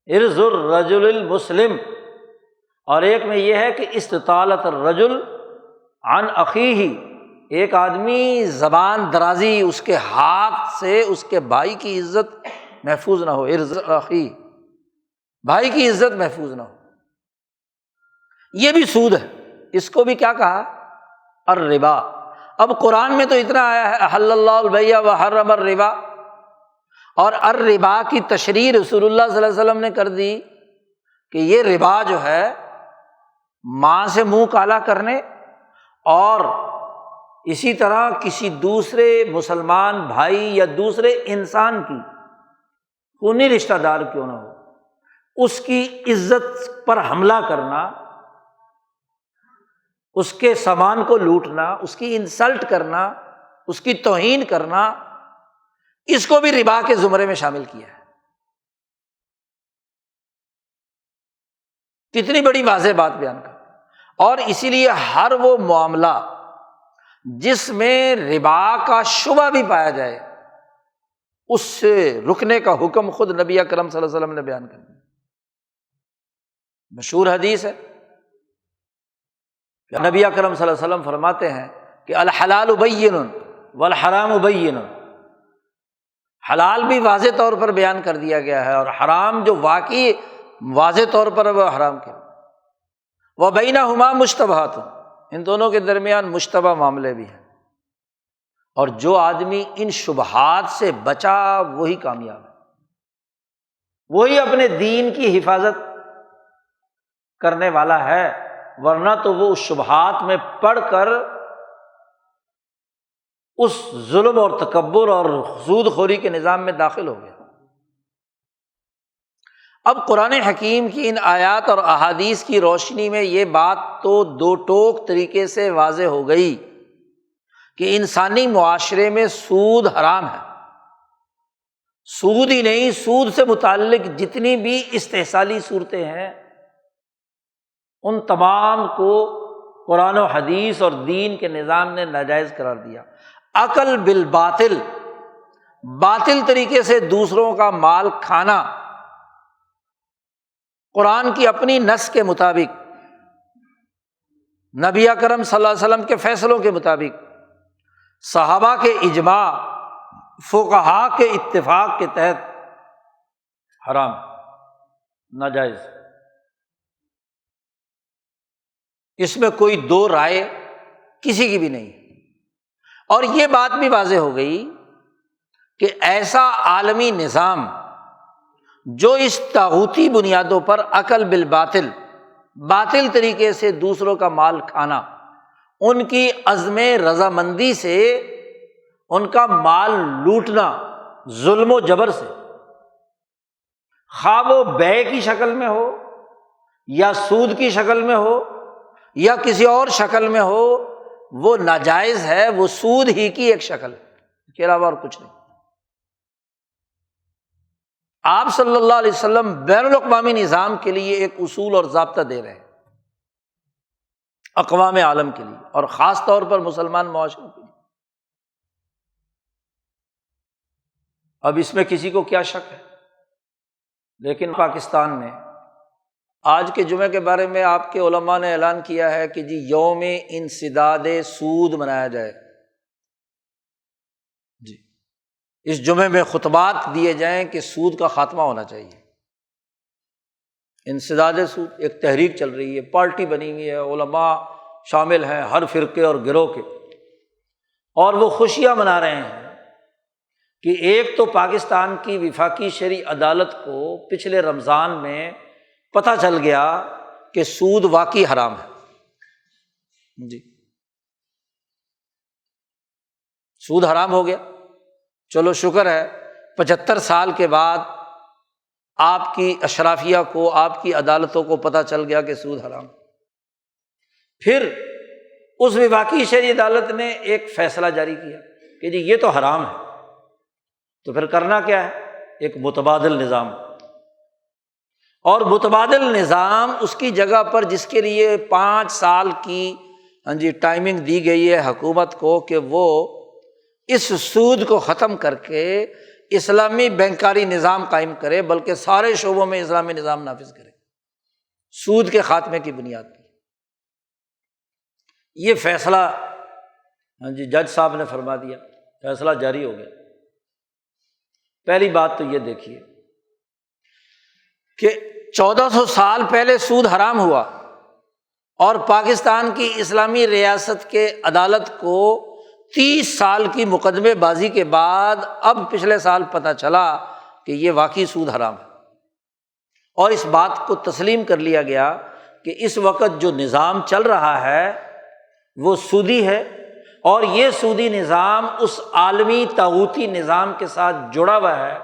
عرض الرجل المسلم، اور ایک میں یہ ہے کہ استطالت الرجل عن اخیہ، ایک آدمی زبان درازی، اس کے ہاتھ سے اس کے بھائی کی عزت محفوظ نہ ہو، عرض اخی، بھائی کی عزت محفوظ نہ ہو، یہ بھی سود ہے۔ اس کو بھی کیا کہا؟ الربا۔ اب قرآن میں تو اتنا آیا ہے احل اللہ البیع وحرم الربا، اور الربا کی تشریح رسول اللہ صلی اللہ علیہ وسلم نے کر دی کہ یہ ربا جو ہے ماں سے منہ کالا کرنے، اور اسی طرح کسی دوسرے مسلمان بھائی یا دوسرے انسان کی، خونی رشتہ دار کیوں نہ ہو، اس کی عزت پر حملہ کرنا، اس کے سامان کو لوٹنا، اس کی انسلٹ کرنا، اس کی توہین کرنا، اس کو بھی ربا کے زمرے میں شامل کیا ہے۔ کتنی بڑی واضح بات بیان کر، اور اسی لیے ہر وہ معاملہ جس میں ربا کا شبہ بھی پایا جائے، اس سے رکنے کا حکم خود نبی اکرم صلی اللہ علیہ وسلم نے بیان کر دیا۔ مشہور حدیث ہے، نبی اکرم صلی اللہ علیہ وسلم فرماتے ہیں کہ الحلال بین والحرام بین، حلال بھی واضح طور پر بیان کر دیا گیا ہے، اور حرام جو واقعی واضح طور پر وہ حرام کیا، وبینہما مشتبہات، ان دونوں کے درمیان مشتبہ معاملے بھی ہیں، اور جو آدمی ان شبہات سے بچا وہی کامیاب ہے، وہی اپنے دین کی حفاظت کرنے والا ہے، ورنہ تو وہ اس شبہات میں پڑ کر اس ظلم اور تکبر اور سود خوری کے نظام میں داخل ہو گیا۔ اب قرآن حکیم کی ان آیات اور احادیث کی روشنی میں یہ بات تو دو ٹوک طریقے سے واضح ہو گئی کہ انسانی معاشرے میں سود حرام ہے۔ سود ہی نہیں، سود سے متعلق جتنی بھی استحصالی صورتیں ہیں ان تمام کو قرآن و حدیث اور دین کے نظام نے ناجائز قرار دیا۔ اکل بالباطل، باطل طریقے سے دوسروں کا مال کھانا، قرآن کی اپنی نص کے مطابق، نبی اکرم صلی اللہ علیہ وسلم کے فیصلوں کے مطابق، صحابہ کے اجماع، فقہاء کے اتفاق کے تحت حرام، ناجائز، اس میں کوئی دو رائے کسی کی بھی نہیں۔ اور یہ بات بھی واضح ہو گئی کہ ایسا عالمی نظام جو اس طاغوتی بنیادوں پر عقل بالباطل، باطل طریقے سے دوسروں کا مال کھانا، ان کی عزم رضامندی سے ان کا مال لوٹنا ظلم و جبر سے، خواہ وہ بیع کی شکل میں ہو یا سود کی شکل میں ہو یا کسی اور شکل میں ہو، وہ ناجائز ہے، وہ سود ہی کی ایک شکل ہے، اس کے علاوہ اور کچھ نہیں۔ آپ صلی اللہ علیہ وسلم بین الاقوامی نظام کے لیے ایک اصول اور ضابطہ دے رہے ہیں، اقوام عالم کے لیے اور خاص طور پر مسلمان معاشروں کے لیے۔ اب اس میں کسی کو کیا شک ہے؟ لیکن پاکستان میں آج کے جمعے کے بارے میں آپ کے علماء نے اعلان کیا ہے کہ جی یوم انسداد سود منایا جائے، جی اس جمعے میں خطبات دیے جائیں کہ سود کا خاتمہ ہونا چاہیے۔ انسداد سود ایک تحریک چل رہی ہے، پارٹی بنی ہوئی ہے، علماء شامل ہیں ہر فرقے اور گروہ کے، اور وہ خوشیاں منا رہے ہیں کہ ایک تو پاکستان کی وفاقی شرعی عدالت کو پچھلے رمضان میں پتہ چل گیا کہ سود واقعی حرام ہے، جی سود حرام ہو گیا، چلو شکر ہے 75 سال کے بعد آپ کی اشرافیہ کو، آپ کی عدالتوں کو پتہ چل گیا کہ سود حرام۔ پھر اس وفاقی شرعی عدالت نے ایک فیصلہ جاری کیا کہ جی یہ تو حرام ہے، تو پھر کرنا کیا ہے؟ ایک متبادل نظام، اور متبادل نظام اس کی جگہ پر جس کے لیے 5 سال کی ٹائمنگ دی گئی ہے حکومت کو کہ وہ اس سود کو ختم کر کے اسلامی بینکاری نظام قائم کرے، بلکہ سارے شعبوں میں اسلامی نظام نافذ کرے سود کے خاتمے کی بنیاد پر۔ یہ فیصلہ ہاں جی، جج صاحب نے فرما دیا، فیصلہ جاری ہو گیا۔ پہلی بات تو یہ دیکھیے کہ 1400 سال پہلے سود حرام ہوا، اور پاکستان کی اسلامی ریاست کے عدالت کو 30 سال کی مقدمے بازی کے بعد اب پچھلے سال پتہ چلا کہ یہ واقعی سود حرام ہے، اور اس بات کو تسلیم کر لیا گیا کہ اس وقت جو نظام چل رہا ہے وہ سودی ہے، اور یہ سودی نظام اس عالمی طاغوتی نظام کے ساتھ جڑا ہوا ہے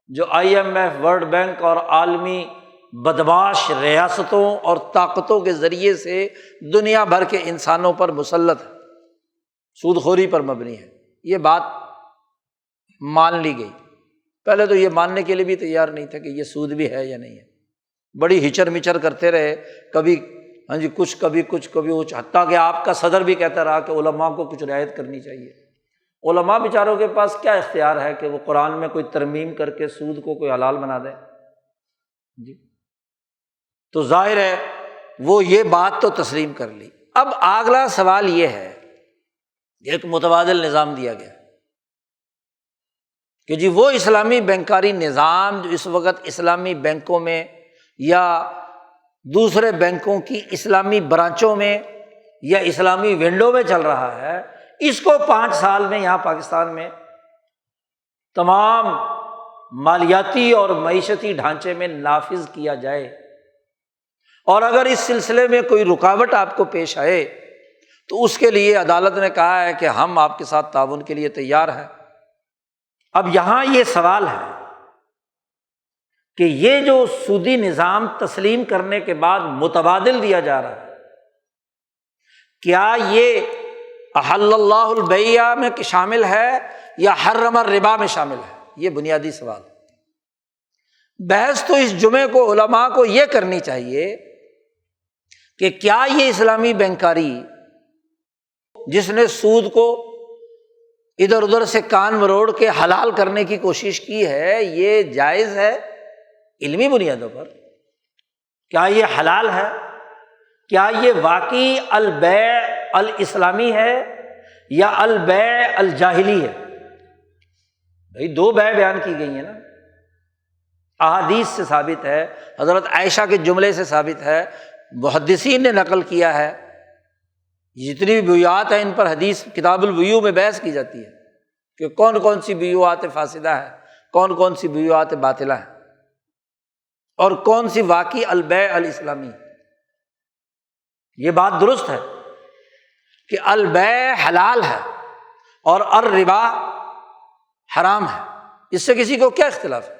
جو IMF، ورلڈ بینک اور عالمی بدمعاش ریاستوں اور طاقتوں کے ذریعے سے دنیا بھر کے انسانوں پر مسلط ہے، سود خوری پر مبنی ہے۔ یہ بات مان لی گئی۔ پہلے تو یہ ماننے کے لیے بھی تیار نہیں تھا کہ یہ سود بھی ہے یا نہیں ہے، بڑی ہچر مچر کرتے رہے، کبھی ہاں جی کچھ کبھی کچھ کبھی کچھ، حتیٰ کہ آپ کا صدر بھی کہتا رہا کہ علماء کو کچھ رعایت کرنی چاہیے۔ علماء بیچاروں کے پاس کیا اختیار ہے کہ وہ قرآن میں کوئی ترمیم کر کے سود کو کوئی حلال بنا دے؟ جی تو ظاہر ہے وہ یہ بات تو تسلیم کر لی۔ اب اگلا سوال یہ ہے، ایک متبادل نظام دیا گیا کہ جی وہ اسلامی بینکاری نظام جو اس وقت اسلامی بینکوں میں یا دوسرے بینکوں کی اسلامی برانچوں میں یا اسلامی ونڈو میں چل رہا ہے، اس کو 5 سال میں یہاں پاکستان میں تمام مالیاتی اور معیشتی ڈھانچے میں نافذ کیا جائے، اور اگر اس سلسلے میں کوئی رکاوٹ آپ کو پیش آئے تو اس کے لیے عدالت نے کہا ہے کہ ہم آپ کے ساتھ تعاون کے لیے تیار ہیں۔ اب یہاں یہ سوال ہے کہ یہ جو سودی نظام تسلیم کرنے کے بعد متبادل دیا جا رہا ہے، کیا یہ احل اللہ البیع میں شامل ہے یا حرم الربا میں شامل ہے؟ یہ بنیادی سوال ہے۔ بحث تو اس جمعے کو علماء کو یہ کرنی چاہیے کہ کیا یہ اسلامی بینکاری جس نے سود کو ادھر ادھر سے کان مروڑ کے حلال کرنے کی کوشش کی ہے، یہ جائز ہے علمی بنیادوں پر؟ کیا یہ حلال ہے؟ کیا یہ واقعی البیع الاسلامی ہے یا البیع الجاہلی ہے؟ بھائی 2 بیع بیان کی گئی ہیں نا، احادیث سے ثابت ہے، حضرت عائشہ کے جملے سے ثابت ہے، محدثین نے نقل کیا ہے، جتنی بھی بیعات ہیں ان پر حدیث کتاب البیوع میں بحث کی جاتی ہے کہ کون کون سی بیعات فاسدہ ہے، کون کون سی بیعات باطلہ ہیں، اور کون سی واقعی البیع الاسلامی۔ یہ بات درست ہے کہ البیع حلال ہے اور الربا حرام ہے، اس سے کسی کو کیا اختلاف ہے؟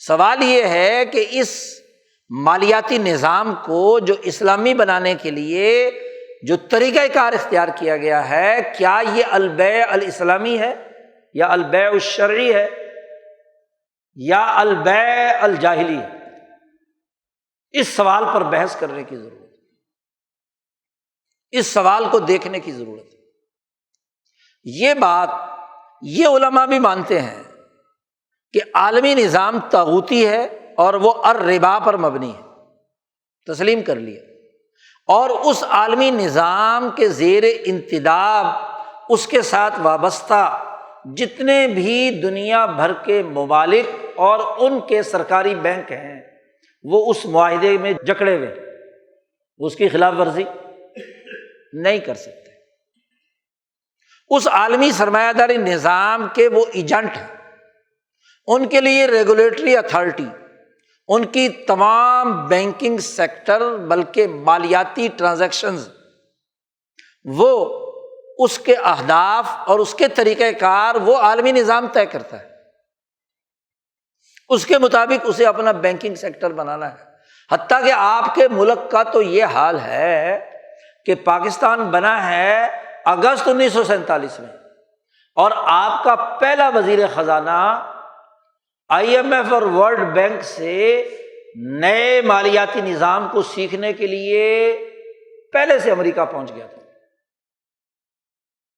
سوال یہ ہے کہ اس مالیاتی نظام کو جو اسلامی بنانے کے لیے جو طریقہ کار اختیار کیا گیا ہے، کیا یہ البیع الاسلامی ہے یا البیع الشرعی ہے یا البیع الجاہلی ہے؟ اس سوال پر بحث کرنے کی ضرورت ہے، اس سوال کو دیکھنے کی ضرورت ہے۔ یہ بات یہ علماء بھی مانتے ہیں کہ عالمی نظام طاغوتی ہے اور وہ الربا پر مبنی ہے، تسلیم کر لیا، اور اس عالمی نظام کے زیر انتداب اس کے ساتھ وابستہ جتنے بھی دنیا بھر کے ممالک اور ان کے سرکاری بینک ہیں وہ اس معاہدے میں جکڑے ہوئے، اس کی خلاف ورزی نہیں کر سکتے۔ اس عالمی سرمایہ داری نظام کے وہ ایجنٹ ہیں، ان کے لیے ریگولیٹری اتھارٹی، ان کی تمام بینکنگ سیکٹر بلکہ مالیاتی ٹرانزیکشنز، وہ اس کے اہداف اور اس کے طریقہ کار وہ عالمی نظام طے کرتا ہے، اس کے مطابق اسے اپنا بینکنگ سیکٹر بنانا ہے۔ حتیٰ کہ آپ کے ملک کا تو یہ حال ہے کہ پاکستان بنا ہے اگست 1947 میں، اور آپ کا پہلا وزیر خزانہ IMF اور ورلڈ بینک سے نئے مالیاتی نظام کو سیکھنے کے لیے پہلے سے امریکہ پہنچ گیا تھا۔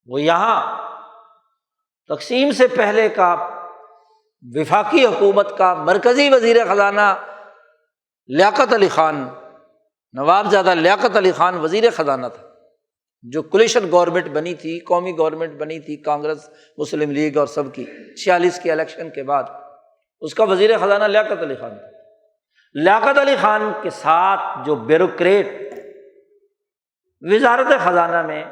وہ یہاں تقسیم سے پہلے کا وفاقی حکومت کا مرکزی وزیر خزانہ لیاقت علی خان، نواب زادہ لیاقت علی خان وزیر خزانہ تھا، جو کولیشن گورنمنٹ بنی تھی، قومی گورنمنٹ بنی تھی، کانگریس، مسلم لیگ اور سب کی 46 کے الیکشن کے بعد، اس کا وزیر خزانہ لیاقت علی خان تھا۔ لیاقت علی خان کے ساتھ جو بیوروکریٹ وزارت خزانہ میں،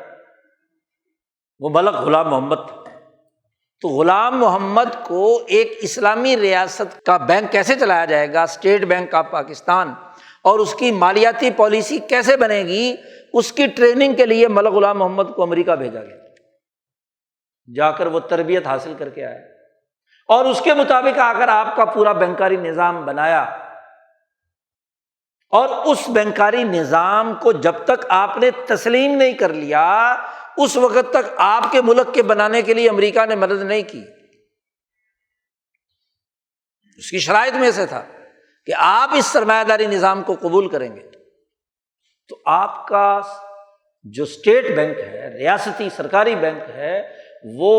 وہ ملک غلام محمد تھا۔ تو غلام محمد کو ایک اسلامی ریاست کا بینک کیسے چلایا جائے گا، اسٹیٹ بینک آف پاکستان، اور اس کی مالیاتی پالیسی کیسے بنے گی، اس کی ٹریننگ کے لیے ملک غلام محمد کو امریکہ بھیجا گیا۔ جا کر وہ تربیت حاصل کر کے آئے اور اس کے مطابق آ کر آپ کا پورا بینکاری نظام بنایا۔ اور اس بینکاری نظام کو جب تک آپ نے تسلیم نہیں کر لیا، اس وقت تک آپ کے ملک کے بنانے کے لیے امریکہ نے مدد نہیں کی۔ اس کی شرائط میں سے تھا کہ آپ اس سرمایہ داری نظام کو قبول کریں گے تو آپ کا جو اسٹیٹ بینک ہے، ریاستی سرکاری بینک ہے، وہ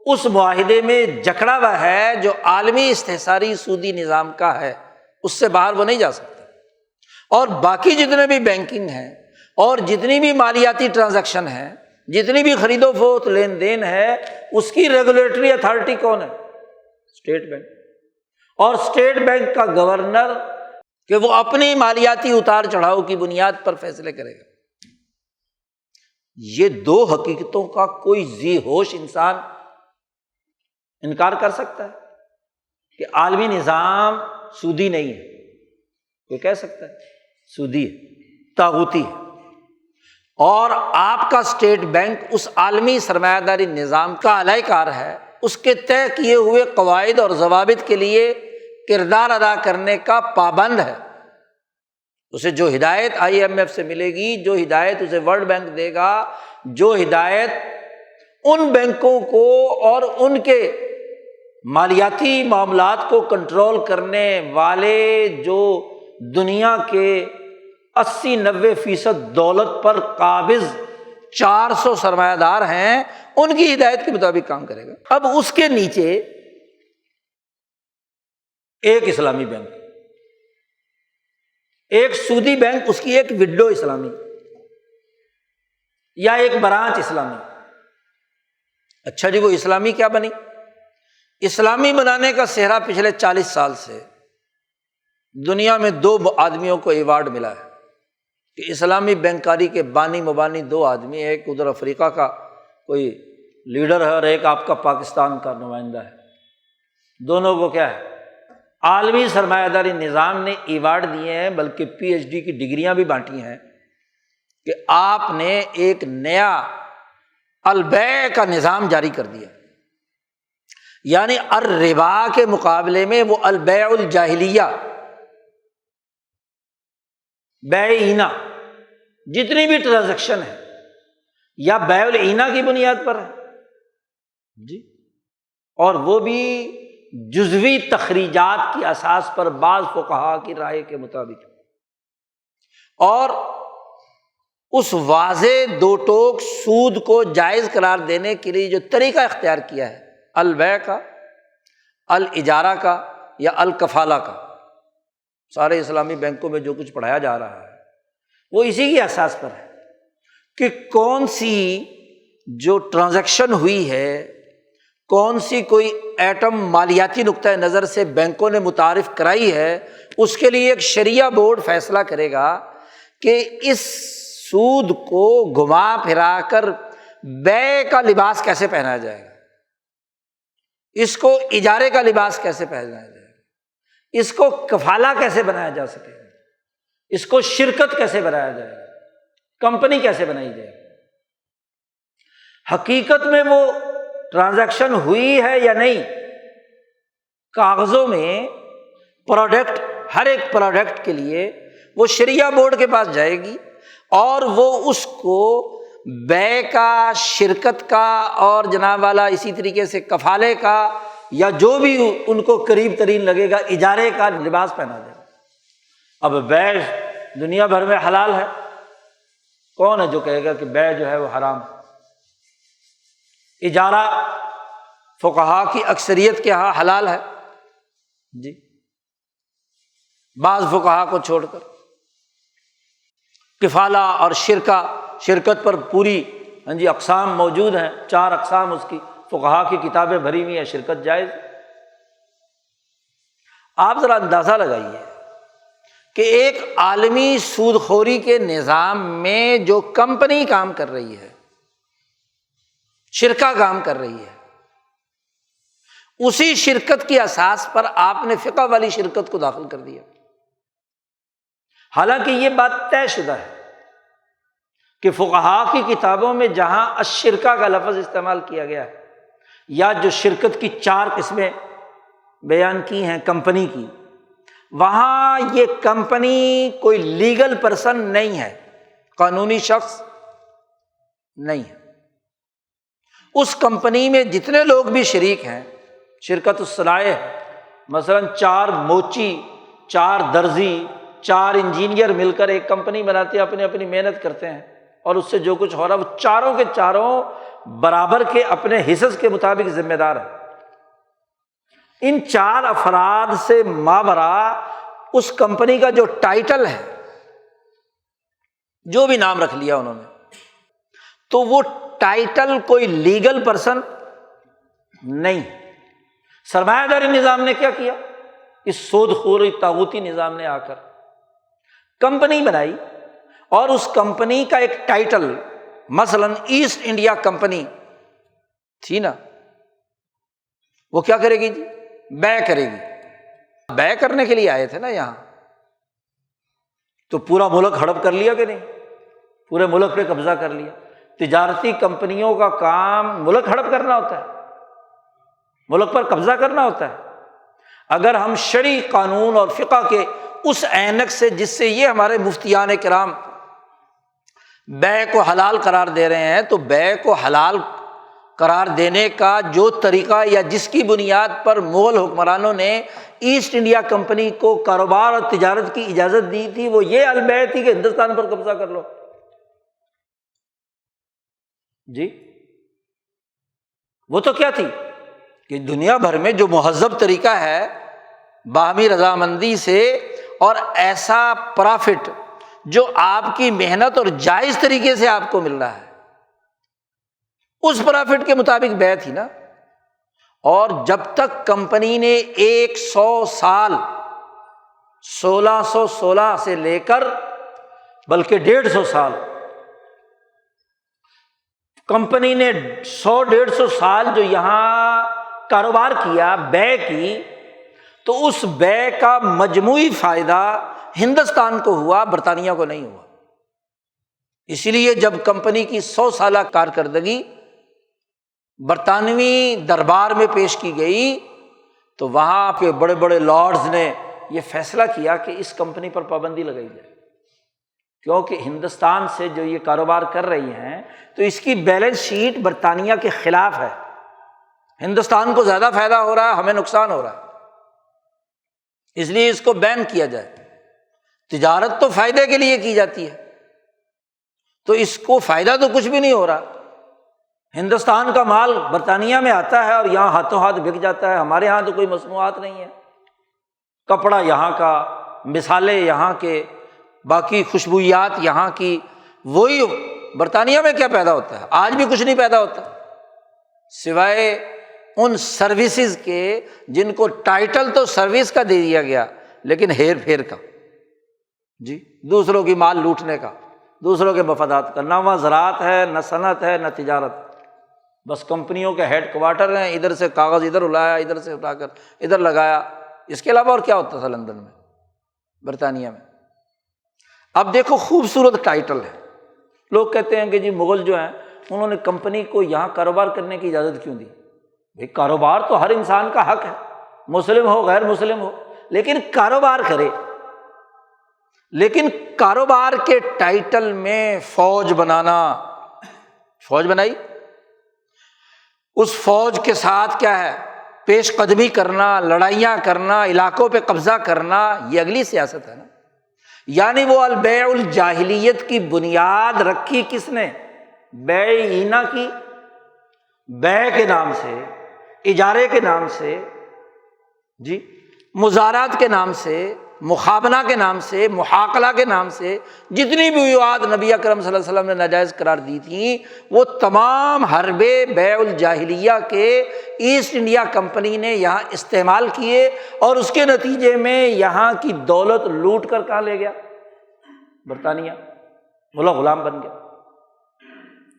اس معاہدے میں جکڑا ہوا ہے جو عالمی استحصاری سودی نظام کا ہے، اس سے باہر وہ نہیں جا سکتا۔ اور باقی جتنے بھی بینکنگ ہیں اور جتنی بھی مالیاتی ٹرانزیکشن ہیں، جتنی بھی خرید و فروخت لین دین ہے، اس کی ریگولیٹری اتھارٹی کون ہے؟ State bank. اور اسٹیٹ بینک کا گورنر کہ وہ اپنی مالیاتی اتار چڑھاؤ کی بنیاد پر فیصلے کرے گا۔ یہ دو حقیقتوں کا کوئی ذی ہوش انسان انکار کر سکتا ہے کہ عالمی نظام سودی نہیں ہے؟ کوئی کہہ سکتا ہے سودی ہے، طاغوتی ہے؟ اور آپ کا اسٹیٹ بینک اس عالمی سرمایہ داری نظام کا اعلی کار ہے، اس کے طے کیے ہوئے قواعد اور ضوابط کے لیے کردار ادا کرنے کا پابند ہے۔ اسے جو ہدایت IMF سے ملے گی، جو ہدایت اسے ورلڈ بینک دے گا، جو ہدایت ان بینکوں کو اور ان کے مالیاتی معاملات کو کنٹرول کرنے والے جو دنیا کے 80-90% دولت پر قابض 400 سرمایہ دار ہیں، ان کی ہدایت کے مطابق کام کرے گا۔ اب اس کے نیچے ایک اسلامی بینک، ایک سودی بینک، اس کی ایک ونڈو اسلامی یا ایک برانچ اسلامی۔ اچھا جی، وہ اسلامی کیا بنی؟ اسلامی بنانے کا سہرا پچھلے 40 سال سے دنیا میں 2 آدمیوں کو ایوارڈ ملا ہے کہ اسلامی بینکاری کے بانی مبانی 2 آدمی، ایک ادھر افریقہ کا کوئی لیڈر ہے اور ایک آپ کا پاکستان کا نمائندہ ہے۔ دونوں کو کیا ہے؟ عالمی سرمایہ داری نظام نے ایوارڈ دیے ہیں، بلکہ PhD کی ڈگریاں بھی بانٹی ہیں کہ آپ نے ایک نیا البیع کا نظام جاری کر دیا، یعنی الربا کے مقابلے میں وہ البیع الجاہلیہ، بیعینہ جتنی بھی ٹرانزیکشن ہے یا بیع العینہ کی بنیاد پر ہے جی، اور وہ بھی جزوی تخریجات کی اساس پر بعض فقہا کی رائے کے مطابق، اور اس واضح 2 ٹوک سود کو جائز قرار دینے کے لیے جو طریقہ اختیار کیا ہے، البیع کا، الاجارہ کا یا الکفالہ کا، سارے اسلامی بینکوں میں جو کچھ پڑھایا جا رہا ہے وہ اسی کی اساس پر ہے کہ کون سی جو ٹرانزیکشن ہوئی ہے، کون سی کوئی ایٹم مالیاتی نقطۂ نظر سے بینکوں نے متعارف کرائی ہے، اس کے لیے ایک شریعہ بورڈ فیصلہ کرے گا کہ اس سود کو گھما پھرا کر بیع کا لباس کیسے پہنایا جائے گا، اس کو اجارے کا لباس کیسے پہنایا جائے گا، اس کو کفالہ کیسے بنایا جا سکے گا، اس کو شرکت کیسے بنایا جائے گا، کمپنی کیسے بنائی جائے گی۔ حقیقت میں وہ ٹرانزیکشن ہوئی ہے یا نہیں، کاغذوں میں پروڈکٹ، ہر ایک پروڈکٹ کے لیے وہ شریعہ بورڈ کے پاس جائے گی اور وہ اس کو بیع کا، شرکت کا اور جناب والا اسی طریقے سے کفالے کا یا جو بھی ان کو قریب ترین لگے گا اجارے کا لباس پہنا دے گا۔ اب بیع دنیا بھر میں حلال ہے، کون ہے جو کہے گا کہ بیع جو ہے وہ حرام ہے؟ اجارہ فقہا کی اکثریت کے ہاں حلال ہے جی، بعض فقہا کو چھوڑ کر۔ کفالہ اور شرکہ شرکت پر پوری اقسام موجود ہیں، 4 اقسام اس کی فقہا کی کتابیں بھری ہوئی ہیں، شرکت جائز۔ آپ ذرا اندازہ لگائیے کہ ایک عالمی سود خوری کے نظام میں جو کمپنی کام کر رہی ہے، شرکہ کام کر رہی ہے، اسی شرکت کی اساس پر آپ نے فقہ والی شرکت کو داخل کر دیا، حالانکہ یہ بات طے شدہ ہے کہ فقہا کی کتابوں میں جہاں الشرکہ کا لفظ استعمال کیا گیا ہے، یا جو شرکت کی 4 قسمیں بیان کی ہیں کمپنی کی، وہاں یہ کمپنی کوئی لیگل پرسن نہیں ہے، قانونی شخص نہیں ہے۔ اس کمپنی میں جتنے لوگ بھی شریک ہیں، شرکت الصنائع، مثلاً 4 موچی، 4 درزی، 4 انجینئر مل کر ایک کمپنی بناتے ہیں، اپنی اپنی محنت کرتے ہیں، اور اس سے جو کچھ ہو رہا ہے وہ چاروں کے چاروں برابر کے اپنے حصص کے مطابق ذمہ دار ہیں۔ ان 4 افراد سے مابرا اس کمپنی کا جو ٹائٹل ہے، جو بھی نام رکھ لیا انہوں نے، تو وہ ٹائٹل کوئی لیگل پرسن نہیں۔ سرمایہ داری نظام نے کیا کیا؟ اس سود خوری طاغوتی نظام نے آ کر کمپنی بنائی، اور اس کمپنی کا ایک ٹائٹل، مثلاً ایسٹ انڈیا کمپنی تھی نا، وہ کیا کرے گی جی؟ بے کرے گی۔ بے کرنے کے لیے آئے تھے نا یہاں، تو پورا ملک ہڑپ کر لیا کہ نہیں؟ پورے ملک پہ قبضہ کر لیا۔ تجارتی کمپنیوں کا کام ملک ہڑپ کرنا ہوتا ہے، ملک پر قبضہ کرنا ہوتا ہے۔ اگر ہم شرعی قانون اور فقہ کے اس اینک سے، جس سے یہ ہمارے مفتیان کرام بے کو حلال قرار دے رہے ہیں، تو بے کو حلال قرار دینے کا جو طریقہ یا جس کی بنیاد پر مغل حکمرانوں نے ایسٹ انڈیا کمپنی کو کاروبار اور تجارت کی اجازت دی تھی، وہ یہ البیع تھی کہ ہندوستان پر قبضہ کر لو جی۔ وہ تو کیا تھی کہ دنیا بھر میں جو مہذب طریقہ ہے باہمی رضامندی سے، اور ایسا پرافٹ جو آپ کی محنت اور جائز طریقے سے آپ کو مل رہا ہے، اس پرافٹ کے مطابق بیع تھی نا۔ اور جب تک کمپنی نے 100 سال 1616 سے لے کر بلکہ 150 سال، کمپنی نے 100-150 سال جو یہاں کاروبار کیا، بیع کی، تو اس بیع کا مجموعی فائدہ ہندوستان کو ہوا، برطانیہ کو نہیں ہوا۔ اسی لیے جب کمپنی کی 100 سالہ کارکردگی برطانوی دربار میں پیش کی گئی، تو وہاں کے بڑے بڑے لارڈز نے یہ فیصلہ کیا کہ اس کمپنی پر پابندی لگائی جائے، کیونکہ ہندوستان سے جو یہ کاروبار کر رہی ہیں تو اس کی بیلنس شیٹ برطانیہ کے خلاف ہے، ہندوستان کو زیادہ فائدہ ہو رہا ہے، ہمیں نقصان ہو رہا ہے، اس لیے اس کو بین کیا جائے۔ تجارت تو فائدے کے لیے کی جاتی ہے، تو اس کو فائدہ تو کچھ بھی نہیں ہو رہا۔ ہندوستان کا مال برطانیہ میں آتا ہے اور یہاں ہاتھوں ہاتھ بک جاتا ہے، ہمارے یہاں تو کوئی مصنوعات نہیں ہے، کپڑا یہاں کا، مثالیں یہاں کے، باقی خوشبویات یہاں کی، وہی برطانیہ میں کیا پیدا ہوتا ہے؟ آج بھی کچھ نہیں پیدا ہوتا سوائے ان سروسز کے جن کو ٹائٹل تو سروس کا دے دیا گیا، لیکن ہیر پھیر کا، جی، دوسروں کی مال لوٹنے کا، دوسروں کے مفادات کا۔ نہ وہاں زراعت ہے، نہ صنعت ہے، نہ تجارت، بس کمپنیوں کے ہیڈ کوارٹر ہیں، ادھر سے کاغذ ادھر الایا، ادھر سے اٹھا کر ادھر لگایا۔ اس کے علاوہ اور کیا ہوتا تھا لندن میں، برطانیہ میں؟ اب دیکھو خوبصورت ٹائٹل ہے، لوگ کہتے ہیں کہ جی مغل جو ہیں انہوں نے کمپنی کو یہاں کاروبار کرنے کی اجازت کیوں دی؟ بھائی کاروبار تو ہر انسان کا حق ہے، مسلم ہو غیر مسلم ہو، لیکن کاروبار کرے۔ لیکن کاروبار کے ٹائٹل میں فوج بنانا، فوج بنائی، اس فوج کے ساتھ کیا ہے، پیش قدمی کرنا، لڑائیاں کرنا، علاقوں پہ قبضہ کرنا، یہ اگلی سیاست ہے نا۔ یعنی وہ البیع الجاہلیت کی بنیاد رکھی کس نے؟ بیعینہ کی، بیع کے نام سے، اجارے کے نام سے، جی، مزارات کے نام سے، مخابنہ کے نام سے، محاقلہ کے نام سے جتنی بھی بیوات نبی اکرم صلی اللہ علیہ وسلم نے ناجائز قرار دی تھیں، وہ تمام حربے بیع الجاہلیہ کے ایسٹ انڈیا کمپنی نے یہاں استعمال کیے، اور اس کے نتیجے میں یہاں کی دولت لوٹ کر کہاں لے گیا؟ برطانیہ، ملک غلام بن گیا۔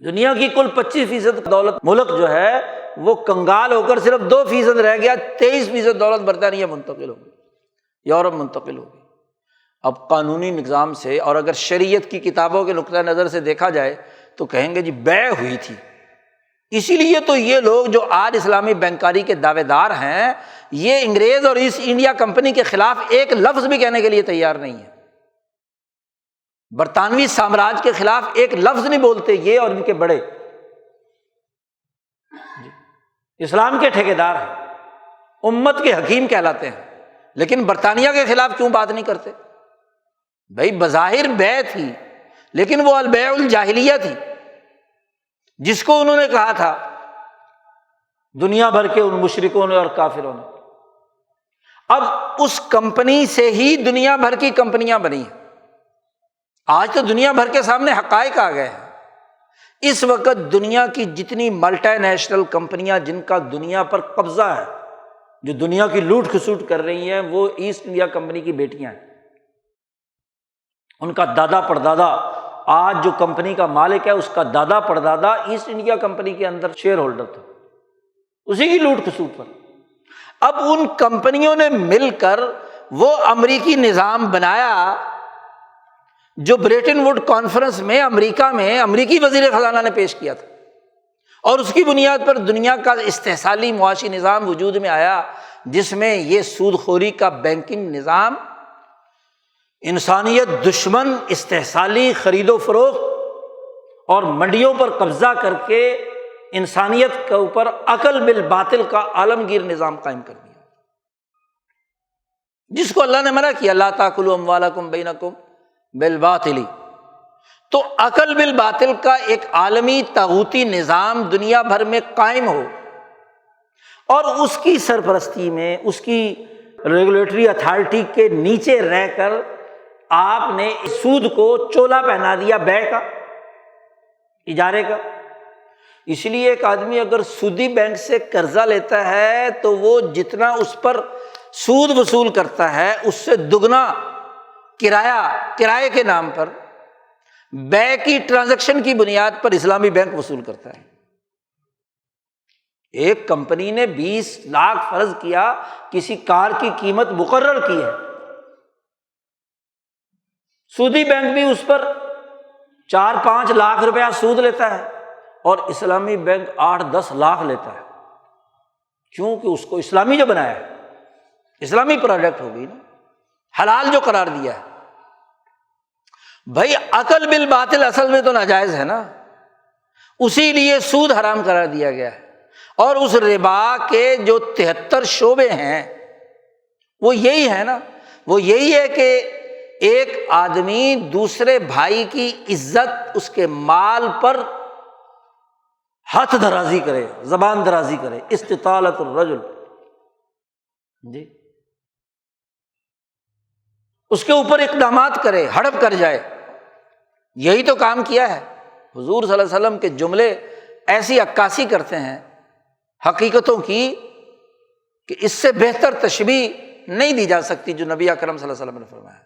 دنیا کی کل 25% دولت ملک جو ہے وہ کنگال ہو کر صرف 2% رہ گیا، 23% دولت برطانیہ منتقل ہو گئی، یورپ منتقل ہو گئی۔ اب قانونی نظام سے اور اگر شریعت کی کتابوں کے نقطۂ نظر سے دیکھا جائے تو کہیں گے جی بیع ہوئی تھی، اسی لیے تو یہ لوگ جو آج اسلامی بینکاری کے دعوے دار ہیں، یہ انگریز اور ایسٹ انڈیا کمپنی کے خلاف ایک لفظ بھی کہنے کے لیے تیار نہیں ہے، برطانوی سامراج کے خلاف ایک لفظ نہیں بولتے یہ اور ان کے بڑے اسلام کے ٹھیکیدار ہیں، امت کے حکیم کہلاتے ہیں، لیکن برطانیہ کے خلاف کیوں بات نہیں کرتے؟ بھائی بظاہر بیع تھی لیکن وہ البیع الجاہلیہ تھی، جس کو انہوں نے کہا تھا دنیا بھر کے ان مشرکوں نے اور کافروں نے۔ اب اس کمپنی سے ہی دنیا بھر کی کمپنیاں بنی ہیں۔ آج تو دنیا بھر کے سامنے حقائق آ گئے ہیں۔ اس وقت دنیا کی جتنی ملٹی نیشنل کمپنیاں جن کا دنیا پر قبضہ ہے، جو دنیا کی لوٹ کھسوٹ کر رہی ہیں، وہ ایسٹ انڈیا کمپنی کی بیٹیاں ہیں۔ ان کا دادا پردادا آج جو کمپنی کا مالک ہے، اس کا دادا پردادا ایسٹ انڈیا کمپنی کے اندر شیئر ہولڈر تھا، اسی کی لوٹ کھسوٹ پر۔ اب ان کمپنیوں نے مل کر وہ امریکی نظام بنایا جو بریٹن ووڈ کانفرنس میں امریکہ میں امریکی وزیر خزانہ نے پیش کیا تھا، اور اس کی بنیاد پر دنیا کا استحصالی معاشی نظام وجود میں آیا، جس میں یہ سود خوری کا بینکنگ نظام، انسانیت دشمن استحصالی خرید و فروخت اور منڈیوں پر قبضہ کر کے انسانیت کے اوپر عقل بالباطل کا عالمگیر نظام قائم کر دیا، جس کو اللہ نے منع کیا لا تاکلوا اموالکم بینکم بالباطل۔ تو عقل بالباطل کا ایک عالمی طاغوتی نظام دنیا بھر میں قائم ہو، اور اس کی سرپرستی میں اس کی ریگولیٹری اتھارٹی کے نیچے رہ کر آپ نے سود کو چولا پہنا دیا، بیع کا، اجارے کا۔ اس لیے ایک آدمی اگر سودی بینک سے قرضہ لیتا ہے تو وہ جتنا اس پر سود وصول کرتا ہے اس سے دگنا کرائے کے نام پر بیع کی ٹرانزیکشن کی بنیاد پر اسلامی بینک وصول کرتا ہے۔ ایک کمپنی نے 20 لاکھ فرض کیا کسی کار کی قیمت مقرر کی ہے، سودی بینک بھی اس پر 4-5 لاکھ روپیہ سود لیتا ہے، اور اسلامی بینک 8-10 لاکھ لیتا ہے، کیونکہ اس کو اسلامی جو بنایا ہے، اسلامی پروڈکٹ ہوگی نا، حلال جو قرار دیا ہے۔ بھائی عقل بالباطل اصل میں تو ناجائز ہے نا، اسی لیے سود حرام قرار دیا گیا ہے، اور اس ربا کے جو 73 شعبے ہیں وہ یہی ہے نا، وہ یہی ہے کہ ایک آدمی دوسرے بھائی کی عزت، اس کے مال پر ہاتھ درازی کرے، زبان درازی کرے، استطالت الرجل، جی اس کے اوپر اقدامات کرے، ہڑپ کر جائے، یہی تو کام کیا ہے۔ حضور صلی اللہ علیہ وسلم کے جملے ایسی عکاسی کرتے ہیں حقیقتوں کی کہ اس سے بہتر تشبیہ نہیں دی جا سکتی جو نبی اکرم صلی اللہ علیہ وسلم نے فرمایا۔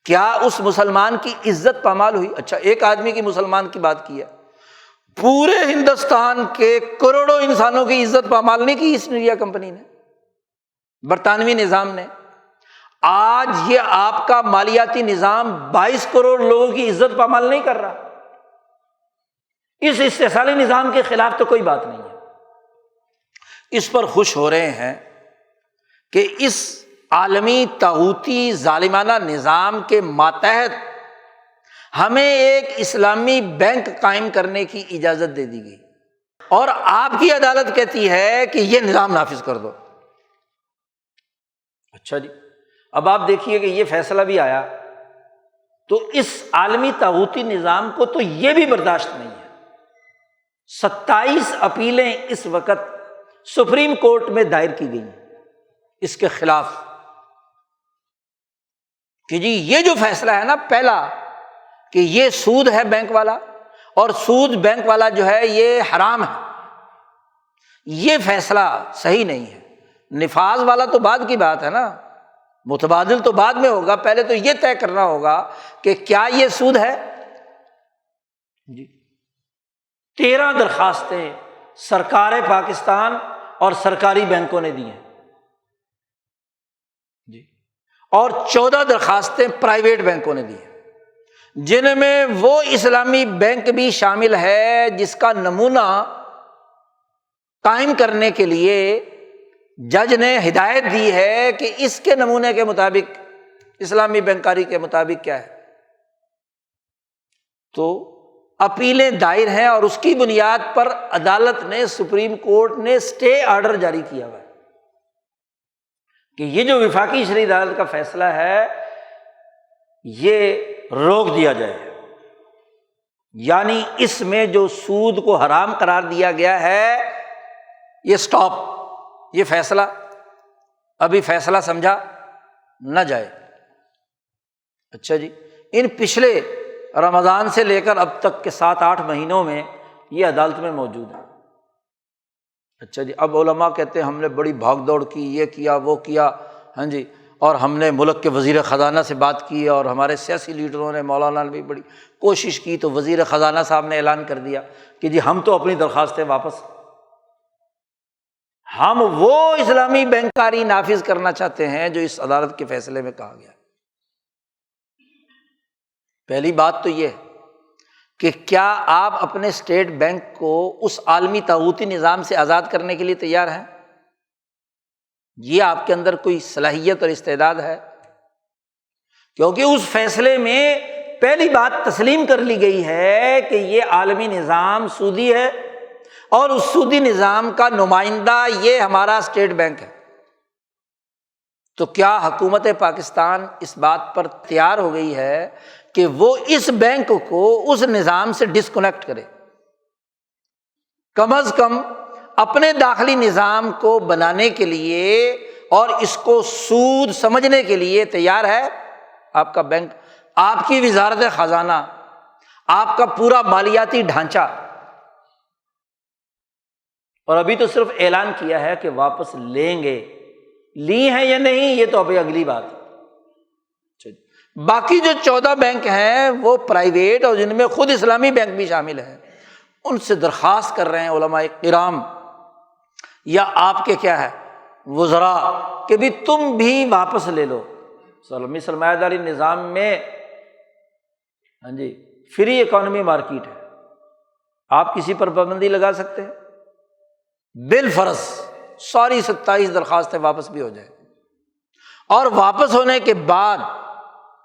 کیا اس مسلمان کی عزت پامال ہوئی؟ اچھا ایک آدمی کی مسلمان کی بات کی ہے، پورے ہندوستان کے کروڑوں انسانوں کی عزت پامال نہیں کی ایسٹ انڈیا کمپنی نے، برطانوی نظام نے۔ آج یہ آپ کا مالیاتی نظام 22 کروڑ لوگوں کی عزت پامال نہیں کر رہا، اس استحصالی نظام کے خلاف تو کوئی بات نہیں ہے۔ اس پر خوش ہو رہے ہیں کہ اس عالمی طاغوتی ظالمانہ نظام کے ماتحت ہمیں ایک اسلامی بینک قائم کرنے کی اجازت دے دی گئی، اور آپ کی عدالت کہتی ہے کہ یہ نظام نافذ کر دو۔ اچھا جی، اب آپ دیکھیے کہ یہ فیصلہ بھی آیا تو اس عالمی طاغوتی نظام کو تو یہ بھی برداشت نہیں ہے۔ 27 اپیلیں اس وقت سپریم کورٹ میں دائر کی گئی ہیں اس کے خلاف، کہ جی یہ جو فیصلہ ہے نا پہلا کہ یہ سود ہے بینک والا، اور سود بینک والا جو ہے یہ حرام ہے، یہ فیصلہ صحیح نہیں ہے۔ نفاذ والا تو بعد کی بات ہے نا، متبادل تو بعد میں ہوگا، پہلے تو یہ طے کرنا ہوگا کہ کیا یہ سود ہے۔ جی 13 درخواستیں سرکار پاکستان اور سرکاری بینکوں نے دی ہیں جی، اور 14 درخواستیں پرائیویٹ بینکوں نے دی ہیں، جن میں وہ اسلامی بینک بھی شامل ہے جس کا نمونہ قائم کرنے کے لیے جج نے ہدایت دی ہے کہ اس کے نمونے کے مطابق اسلامی بینکاری کے مطابق کیا ہے۔ تو اپیلیں دائر ہیں اور اس کی بنیاد پر عدالت نے، سپریم کورٹ نے اسٹے آرڈر جاری کیا ہوا ہے کہ یہ جو وفاقی شرعی عدالت کا فیصلہ ہے یہ روک دیا جائے، یعنی اس میں جو سود کو حرام قرار دیا گیا ہے یہ سٹاپ، یہ فیصلہ ابھی فیصلہ سمجھا نہ جائے۔ اچھا جی، ان پچھلے رمضان سے لے کر اب تک کے 7-8 مہینوں میں یہ عدالت میں موجود ہے۔ اچھا جی، اب علماء کہتے ہیں ہم نے بڑی بھاگ دوڑ کی، یہ کیا وہ کیا، ہاں جی، اور ہم نے ملک کے وزیر خزانہ سے بات کی اور ہمارے سیاسی لیڈروں نے، مولانا نے بھی بڑی کوشش کی، تو وزیر خزانہ صاحب نے اعلان کر دیا کہ جی ہم تو اپنی درخواستیں واپس، ہم وہ اسلامی بینکاری نافذ کرنا چاہتے ہیں جو اس عدالت کے فیصلے میں کہا گیا۔ پہلی بات تو یہ ہے کہ کیا آپ اپنے اسٹیٹ بینک کو اس عالمی طاغوتی نظام سے آزاد کرنے کے لیے تیار ہیں؟ یہ آپ کے اندر کوئی صلاحیت اور استعداد ہے؟ کیونکہ اس فیصلے میں پہلی بات تسلیم کر لی گئی ہے کہ یہ عالمی نظام سودی ہے اور اس سودی نظام کا نمائندہ یہ ہمارا اسٹیٹ بینک ہے۔ تو کیا حکومت پاکستان اس بات پر تیار ہو گئی ہے کہ وہ اس بینک کو اس نظام سے ڈسکنیکٹ کرے؟ کم از کم اپنے داخلی نظام کو بنانے کے لیے اور اس کو سود سمجھنے کے لیے تیار ہے آپ کا بینک، آپ کی وزارت خزانہ، آپ کا پورا مالیاتی ڈھانچہ؟ اور ابھی تو صرف اعلان کیا ہے کہ واپس لیں گے، لی ہیں یا نہیں یہ تو ابھی اگلی بات ہے۔ باقی جو 14 بینک ہیں وہ پرائیویٹ اور جن میں خود اسلامی بینک بھی شامل ہیں، ان سے درخواست کر رہے ہیں علماء کرام یا آپ کے کیا ہے وزراء کہ بھی تم بھی واپس لے لو۔ سلمی سرمایہ داری نظام میں ہاں جی فری اکانومی مارکیٹ ہے، آپ کسی پر پابندی لگا سکتے ہیں، بالفرض ساری 27 درخواستیں واپس بھی ہو جائیں، اور واپس ہونے کے بعد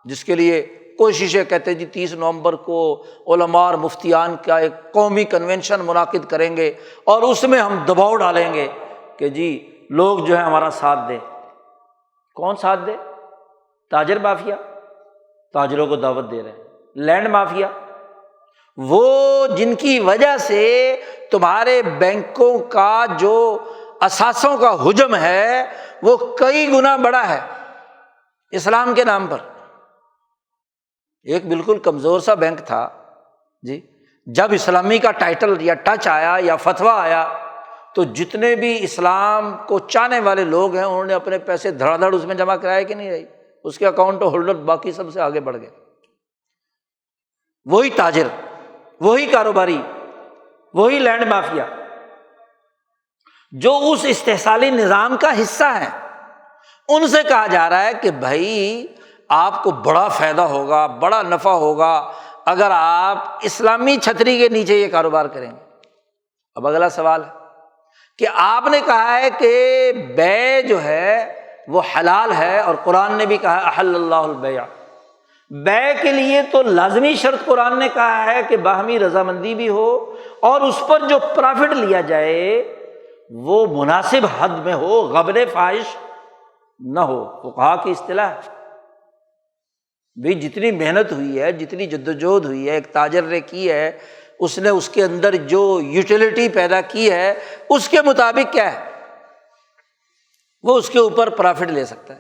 جس کے لیے کوششیں کہتے ہیں جی 30 نومبر کو علماء اور مفتیان کا ایک قومی کنونشن منعقد کریں گے اور اس میں ہم دباؤ ڈالیں گے کہ جی لوگ جو ہے ہمارا ساتھ دیں۔ کون ساتھ دے؟ تاجر مافیا، تاجروں کو دعوت دے رہے ہیں، لینڈ مافیا، وہ جن کی وجہ سے تمہارے بینکوں کا جو اثاثوں کا حجم ہے وہ کئی گنا بڑا ہے اسلام کے نام پر۔ ایک بالکل کمزور سا بینک تھا جی، جب اسلامی کا ٹائٹل یا ٹچ آیا یا فتویٰ آیا تو جتنے بھی اسلام کو چاہنے والے لوگ ہیں انہوں نے اپنے پیسے دھڑا دھڑ اس میں جمع کرائے کہ نہیں رہی، اس کے اکاؤنٹ ہولڈر باقی سب سے آگے بڑھ گئے، وہی تاجر، وہی کاروباری، وہی لینڈ مافیا جو اس استحصالی نظام کا حصہ ہیں، ان سے کہا جا رہا ہے کہ بھائی آپ کو بڑا فائدہ ہوگا، بڑا نفع ہوگا اگر آپ اسلامی چھتری کے نیچے یہ کاروبار کریں گے۔ اب اگلا سوال ہے کہ آپ نے کہا ہے کہ بیع جو ہے وہ حلال ہے، اور قرآن نے بھی کہا احل اللہ البیع، بیع کے لیے تو لازمی شرط قرآن نے کہا ہے کہ باہمی رضامندی بھی ہو اور اس پر جو پرافٹ لیا جائے وہ مناسب حد میں ہو، غبن فاحش نہ ہو۔ فقہا کی اصطلاح ہے بھی جتنی محنت ہوئی ہے، جتنی جدوجہد ہوئی ہے، ایک تاجر نے کی ہے، اس نے اس کے اندر جو یوٹیلیٹی پیدا کی ہے اس کے مطابق کیا ہے وہ اس کے اوپر پرافٹ لے سکتا ہے،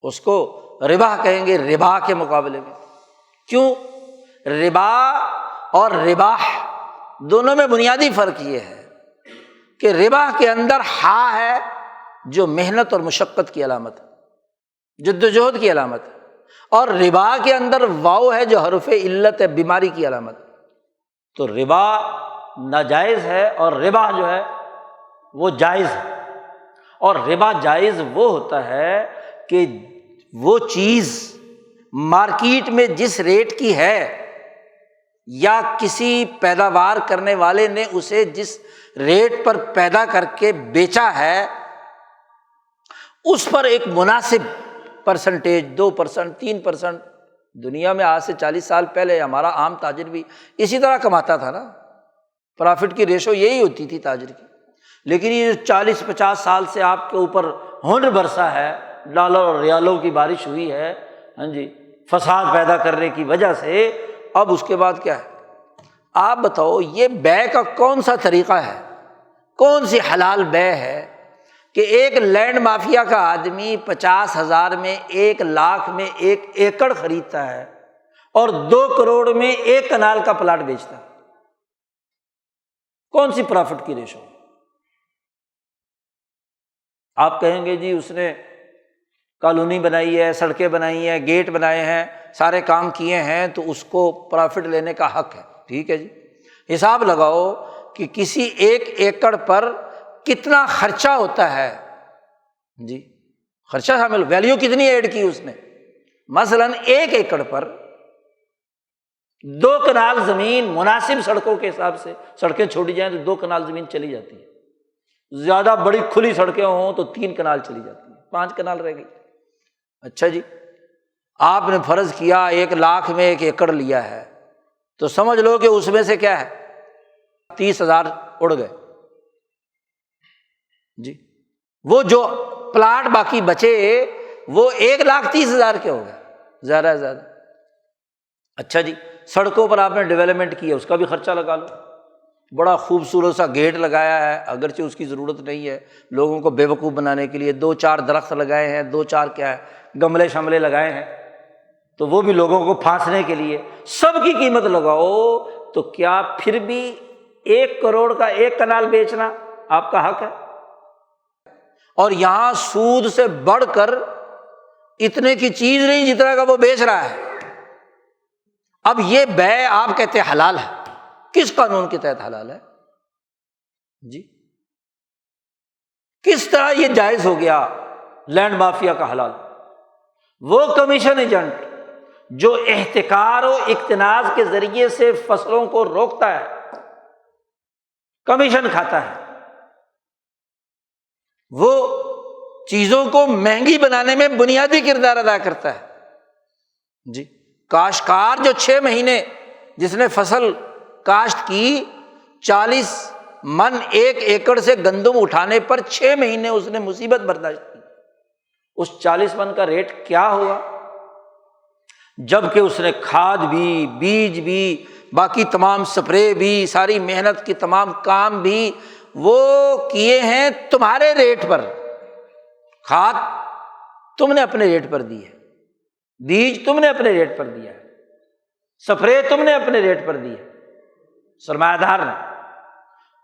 اس کو ربا کہیں گے ربا کے مقابلے میں۔ کیوں؟ ربا اور رباح دونوں میں بنیادی فرق یہ ہے کہ ربا کے اندر ہا ہے جو محنت اور مشقت کی علامت ہے، جد و جہد کی علامت ہے، اور ربا کے اندر واو ہے جو حرف علت ہے، بیماری کی علامت ہے۔ تو ربا ناجائز ہے اور ربا جو ہے وہ جائز ہے۔ اور ربا جائز وہ ہوتا ہے کہ وہ چیز مارکیٹ میں جس ریٹ کی ہے یا کسی پیداوار کرنے والے نے اسے جس ریٹ پر پیدا کر کے بیچا ہے اس پر ایک مناسب پرسنٹیج 2%، 3%، دنیا میں آج سے 40 سال پہلے ہمارا عام تاجر بھی اسی طرح کماتا تھا نا، پرافٹ کی ریشو یہی ہوتی تھی تاجر کی۔ لیکن یہ 40-50 سال سے آپ کے اوپر ہنر برسا ہے، ڈالر اور ریالوں کی بارش ہوئی ہے، ہاں جی، فساد پیدا کرنے کی وجہ سے، اب اس کے بعد کیا ہے؟ آپ بتاؤ یہ بے کا کون سا طریقہ ہے، کون سی حلال بے ہے کہ ایک لینڈ مافیا کا آدمی 50,000 میں 1 لاکھ میں 1 ایکڑ خریدتا ہے اور 2 کروڑ میں 1 کنال کا پلاٹ بیچتا ہے؟ کون سی پرافٹ کی ریشو؟ آپ کہیں گے جی اس نے کالونی بنائی ہے، سڑکیں بنائی ہیں، گیٹ بنائے ہیں، سارے کام کیے ہیں تو اس کو پرافٹ لینے کا حق ہے۔ ٹھیک ہے جی، حساب لگاؤ کہ کسی 1 ایکڑ پر کتنا خرچہ ہوتا ہے، جی خرچہ شامل، ویلیو کتنی ایڈ کی اس نے؟ مثلاً 1 ایکڑ پر 2 کنال زمین مناسب سڑکوں کے حساب سے، سڑکیں چھوڑی جائیں تو 2 کنال زمین چلی جاتی ہے، زیادہ بڑی کھلی سڑکیں ہوں تو 3 کنال چلی جاتی ہے، 5 کنال رہ گئی۔ اچھا جی، آپ نے فرض کیا 1 لاکھ میں 1 ایکڑ لیا ہے تو سمجھ لو کہ اس میں سے کیا ہے 30,000 اڑ گئے جی، وہ جو پلاٹ باقی بچے وہ 1,30,000 کے ہو گئے، زیادہ سے زیادہ۔ اچھا جی، سڑکوں پر آپ نے ڈیولپمنٹ کیا، اس کا بھی خرچہ لگا لو، بڑا خوبصورت سا گیٹ لگایا ہے، اگرچہ اس کی ضرورت نہیں ہے، لوگوں کو بے وقوف بنانے کے لیے 2-4 درخت لگائے ہیں، 2-4 کیا ہے گملے شملے لگائے ہیں، تو وہ بھی لوگوں کو پھانسنے کے لیے، سب کی قیمت لگاؤ تو کیا پھر بھی 1 کروڑ کا 1 کنال بیچنا آپ کا حق ہے؟ اور یہاں سود سے بڑھ کر اتنے کی چیز نہیں جتنا کا وہ بیچ رہا ہے۔ اب یہ بے آپ کہتے ہیں حلال ہے، کس قانون کے تحت حلال ہے جی؟ کس طرح یہ جائز ہو گیا لینڈ مافیا کا حلال؟ وہ کمیشن ایجنٹ جو احتکار و اقتناز کے ذریعے سے فصلوں کو روکتا ہے، کمیشن کھاتا ہے، وہ چیزوں کو مہنگی بنانے میں بنیادی کردار ادا کرتا ہے جی۔ کاشتکار جو 6 مہینے جس نے فصل کاشت کی، 40 من 1 ایکڑ سے گندم اٹھانے پر 6 مہینے اس نے مصیبت برداشت کی، اس 40 من کا ریٹ کیا ہوا؟ جبکہ اس نے کھاد بھی، بیج بھی، باقی تمام سپرے بھی، ساری محنت کی تمام کام بھی وہ کیے ہیں تمہارے ریٹ پر، کھاد تم نے اپنے ریٹ پر دی ہے، بیج تم نے اپنے ریٹ پر دیا ہے، سپرے تم نے اپنے ریٹ پر دی ہے، سرمایہ دار نے۔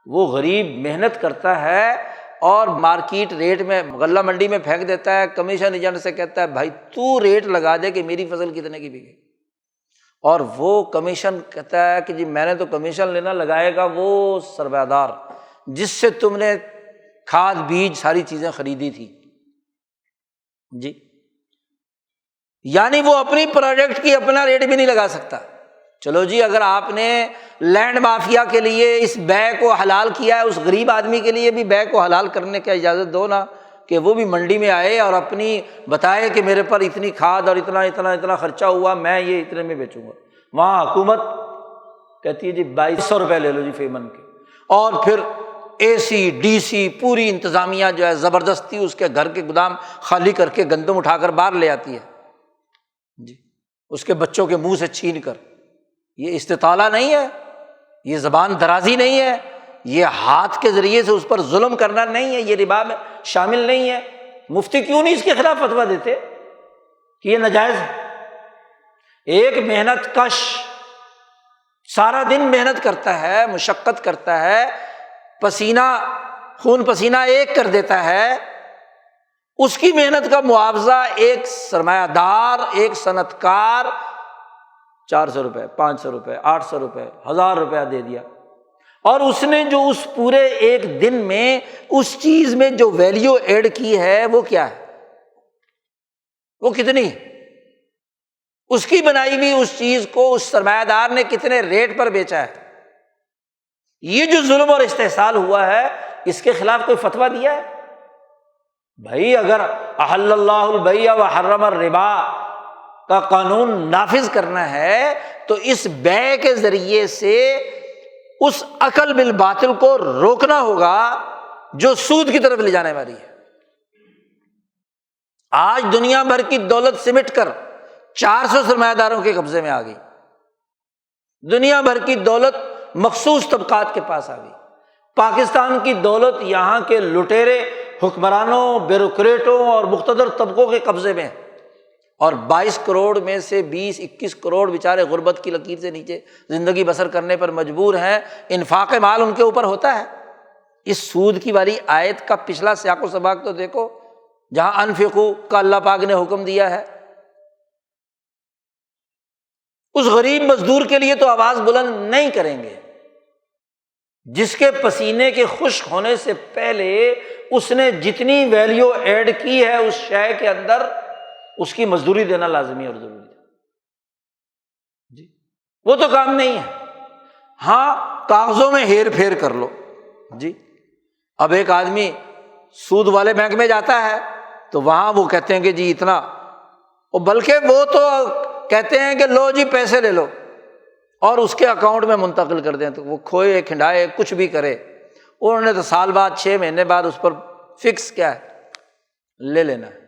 وہ غریب محنت کرتا ہے اور مارکیٹ ریٹ میں غلہ منڈی میں پھینک دیتا ہے، کمیشن ایجنٹ سے کہتا ہے بھائی تو ریٹ لگا دے کہ میری فصل کتنے کی بکے، اور وہ کمیشن کہتا ہے کہ جی میں نے تو کمیشن لینا، لگائے گا وہ سرمایہ دار جس سے تم نے کھاد بیج ساری چیزیں خریدی تھی جی۔ یعنی وہ اپنی پروڈکٹ کی اپنا ریٹ بھی نہیں لگا سکتا۔ چلو جی، اگر آپ نے لینڈ مافیا کے لیے اس بے کو حلال کیا ہے، اس غریب آدمی کے لیے بھی بے کو حلال کرنے کی اجازت دو نا، کہ وہ بھی منڈی میں آئے اور اپنی بتائے کہ میرے پر اتنی کھاد اور اتنا خرچہ ہوا، میں یہ اتنے میں بیچوں گا۔ وہاں حکومت کہتی ہے جی 2200 روپے لے لو جی فی من کے، اور پھر اے سی ڈی سی پوری انتظامیہ جو ہے زبردستی اس کے گھر کے گودام خالی کر کے گندم اٹھا کر باہر لے آتی ہے جی، اس کے بچوں کے منہ سے چھین کر۔ یہ استطالہ نہیں ہے، یہ زبان درازی نہیں ہے، یہ ہاتھ کے ذریعے سے اس پر ظلم کرنا نہیں ہے، یہ ربا میں شامل نہیں ہے۔ مفتی کیوں نہیں اس کے خلاف فتویٰ دیتے؟ کہ یہ ناجائز ہے؟ ایک محنت کش سارا دن محنت کرتا ہے، مشقت کرتا ہے، پسینہ خون پسینہ ایک کر دیتا ہے، اس کی محنت کا معاوضہ ایک سرمایہ دار، ایک صنعت کار 400 روپے، 500 روپے، 800 روپے، 1000 روپیہ دے دیا، اور اس نے جو اس پورے ایک دن میں اس چیز میں جو ویلیو ایڈ کی ہے وہ کیا ہے، وہ کتنی ہے؟ اس کی بنائی ہوئی اس چیز کو اس سرمایہ دار نے کتنے ریٹ پر بیچا ہے؟ یہ جو ظلم اور استحصال ہوا ہے، اس کے خلاف کوئی فتویٰ دیا ہے؟ بھائی اگر احل اللہ البیع وحرم الربا کا قانون نافذ کرنا ہے تو اس بیع کے ذریعے سے اس اکل بالباطل کو روکنا ہوگا جو سود کی طرف لے جانے والی ہے۔ آج دنیا بھر کی دولت سمٹ کر 400 سرمایہ داروں کے قبضے میں آ گئی، دنیا بھر کی دولت مخصوص طبقات کے پاس آ گئی۔ پاکستان کی دولت یہاں کے لٹیرے حکمرانوں، بیوروکریٹوں اور مقتدر طبقوں کے قبضے میں ہے، اور 22 کروڑ میں سے 20-21 کروڑ بیچارے غربت کی لکیر سے نیچے زندگی بسر کرنے پر مجبور ہیں، انفاق مال ان کے اوپر ہوتا ہے۔ اس سود کی والی آیت کا پچھلا سیاق و سباق تو دیکھو، جہاں انفقوا کا اللہ پاک نے حکم دیا ہے، اس غریب مزدور کے لیے تو آواز بلند نہیں کریں گے جس کے پسینے کے خشک ہونے سے پہلے اس نے جتنی ویلیو ایڈ کی ہے اس شے کے اندر، اس کی مزدوری دینا لازمی اور ضروری ہے جی، وہ تو کام نہیں ہے۔ ہاں کاغذوں میں ہیر پھیر کر لو جی، اب ایک آدمی سود والے بینک میں جاتا ہے تو وہاں وہ کہتے ہیں کہ جی اتنا، اور بلکہ وہ تو کہتے ہیں کہ لو جی پیسے لے لو اور اس کے اکاؤنٹ میں منتقل کر دیں، تو وہ کھوئے کھنڈائے کچھ بھی کرے، انہوں نے تو سال بعد 6 مہینے بعد اس پر فکس کیا ہے لے لینا ہے۔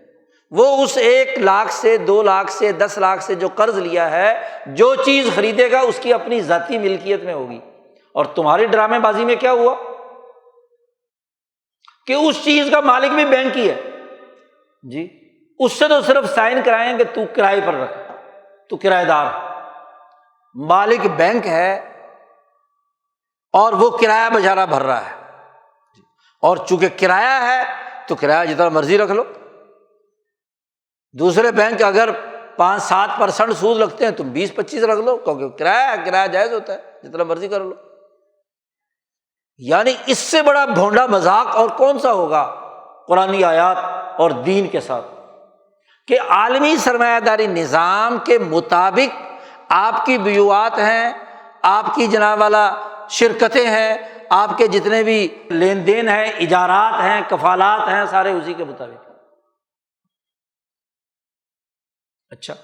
وہ اس 1 لاکھ سے 2 لاکھ سے 10 لاکھ سے جو قرض لیا ہے، جو چیز خریدے گا اس کی اپنی ذاتی ملکیت میں ہوگی، اور تمہاری ڈرامے بازی میں کیا ہوا کہ اس چیز کا مالک بھی بینک ہی ہے جی، اس سے تو صرف سائن کرائیں کہ تو کرائے پر رکھ، تو کرایہ دار، مالک بینک ہے اور وہ کرایہ بیچارہ بھر رہا ہے، اور چونکہ کرایہ ہے تو کرایہ جتنا مرضی رکھ لو۔ دوسرے بینک اگر 5-7% سود لگتے ہیں تم 20-25 رکھ لو، کیونکہ کرایہ جائز ہوتا ہے، جتنا مرضی کر لو۔ یعنی اس سے بڑا بھونڈا مذاق اور کون سا ہوگا قرآنی آیات اور دین کے ساتھ، کہ عالمی سرمایہ داری نظام کے مطابق آپ کی بیوعات ہیں، آپ کی جناب والا شرکتیں ہیں، آپ کے جتنے بھی لین دین ہیں، اجارات ہیں، کفالات ہیں، سارے اسی کے مطابق۔ اچھا،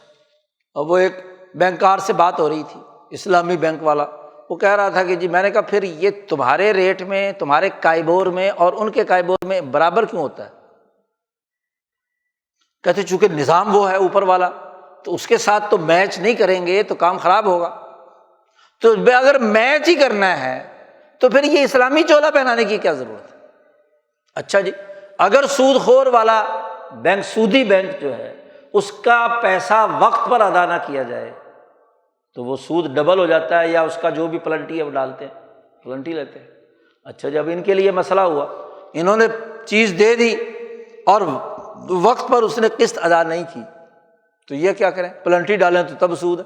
اب وہ ایک بینکار سے بات ہو رہی تھی، اسلامی بینک والا، وہ کہہ رہا تھا کہ جی، میں نے کہا پھر یہ تمہارے ریٹ میں، تمہارے کائبور میں اور ان کے کائبور میں برابر کیوں ہوتا ہے؟ کہتے چونکہ نظام وہ ہے اوپر والا، تو اس کے ساتھ تو میچ نہیں کریں گے تو کام خراب ہوگا، تو اگر میچ ہی کرنا ہے تو پھر یہ اسلامی چولا پہنانے کی کیا ضرورت ہے؟ اچھا جی، اگر سود خور والا بینک، سودی بینک جو ہے، اس کا پیسہ وقت پر ادا نہ کیا جائے تو وہ سود ڈبل ہو جاتا ہے، یا اس کا جو بھی پلنٹی ہے وہ ڈالتے ہیں، پلنٹی لیتے ہیں۔ اچھا، جب ان کے لیے مسئلہ ہوا، انہوں نے چیز دے دی اور وقت پر اس نے قسط ادا نہیں کی، تو یہ کیا کریں؟ پلنٹی ڈالیں تو تب سود ہے۔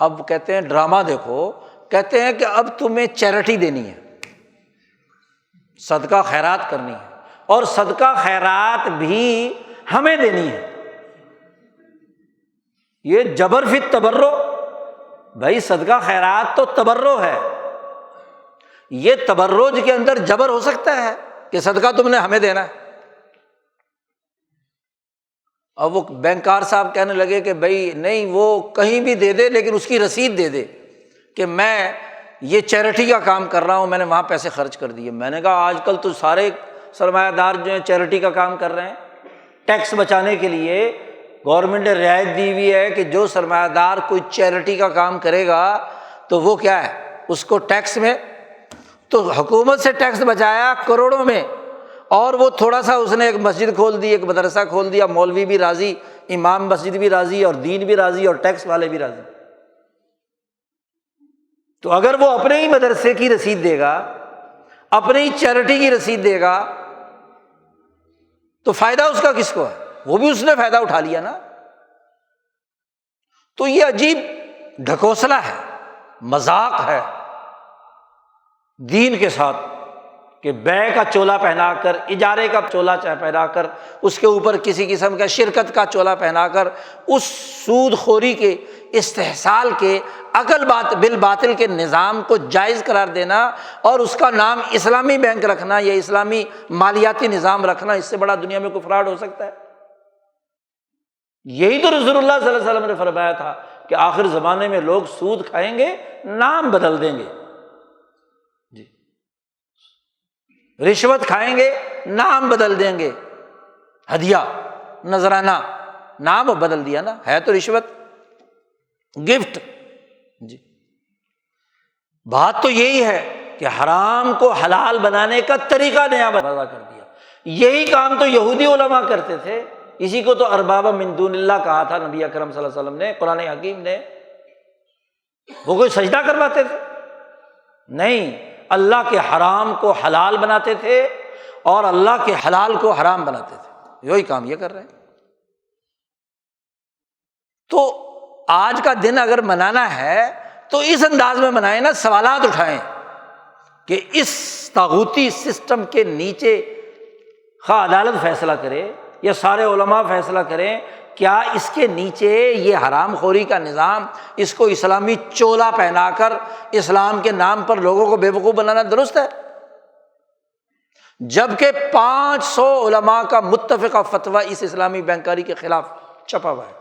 اب کہتے ہیں ڈرامہ دیکھو، کہتے ہیں کہ اب تمہیں چیریٹی دینی ہے، صدقہ خیرات کرنی ہے، اور صدقہ خیرات بھی ہمیں دینی ہے۔ یہ جبر فی التبرع، بھائی صدقہ خیرات تو تبرع ہے، یہ تبرج کے اندر جبر ہو سکتا ہے کہ صدقہ تم نے ہمیں دینا ہے؟ اب وہ بینکار صاحب کہنے لگے کہ بھائی نہیں، وہ کہیں بھی دے دے لیکن اس کی رسید دے دے کہ میں یہ چیریٹی کا کام کر رہا ہوں، میں نے وہاں پیسے خرچ کر دیے۔ میں نے کہا آج کل تو سارے سرمایہ دار جو ہیں چیریٹی کا کام کر رہے ہیں، ٹیکس بچانے کے لیے گورنمنٹ نے رعایت دی ہوئی ہے کہ جو سرمایہ دار کوئی چیریٹی کا کام کرے گا تو وہ کیا ہے، اس کو ٹیکس میں، تو حکومت سے ٹیکس بچایا کروڑوں میں، اور وہ تھوڑا سا اس نے ایک مسجد کھول دی، ایک مدرسہ کھول دیا، مولوی بھی راضی امام مسجد بھی راضی اور دین بھی راضی اور ٹیکس والے بھی راضی۔ تو اگر وہ اپنے ہی مدرسے کی رسید دے گا، اپنے ہی چیریٹی کی رسید دے گا، تو فائدہ اس کا کس کو ہے؟ وہ بھی اس نے فائدہ اٹھا لیا نا۔ تو یہ عجیب ڈھکوسلا ہے، مذاق ہے دین کے ساتھ، کہ بیع کا چولا پہنا کر، اجارے کا چولا پہنا کر، اس کے اوپر کسی قسم کا شرکت کا چولا پہنا کر، اس سود خوری کے، استحصال کے، عقل بالباطل کے نظام کو جائز قرار دینا اور اس کا نام اسلامی بینک رکھنا یا اسلامی مالیاتی نظام رکھنا، اس سے بڑا دنیا میں کوئی فراڈ ہو سکتا ہے؟ یہی تو رسول اللہ صلی اللہ علیہ وسلم نے فرمایا تھا کہ آخر زمانے میں لوگ سود کھائیں گے، نام بدل دیں گے، جی، رشوت کھائیں گے، نام بدل دیں گے، ہدیہ، نذرانہ، نام بدل دیا نا، ہے تو رشوت، گفٹ، جی۔ بات تو یہی ہے کہ حرام کو حلال بنانے کا طریقہ نیا بنا کر دیا۔ یہی کام تو یہودی علماء کرتے تھے، اسی کو تو ارباب من دون اللہ کہا تھا نبی اکرم صلی اللہ علیہ وسلم نے، قرآن حکیم نے۔ وہ کوئی سجدہ کرواتے تھے؟ نہیں، اللہ کے حرام کو حلال بناتے تھے اور اللہ کے حلال کو حرام بناتے تھے، یہی کام یہ کر رہے ہیں۔ تو آج کا دن اگر منانا ہے تو اس انداز میں منائیں نا، سوالات اٹھائیں کہ اس طاغوتی سسٹم کے نیچے خواہ عدالت فیصلہ کرے یا سارے علماء فیصلہ کریں، کیا اس کے نیچے یہ حرام خوری کا نظام، اس کو اسلامی چولا پہنا کر اسلام کے نام پر لوگوں کو بے وقوف بنانا درست ہے؟ جبکہ 500 علماء کا متفقہ فتویٰ اس اسلامی بینکاری کے خلاف چھپا ہوا ہے،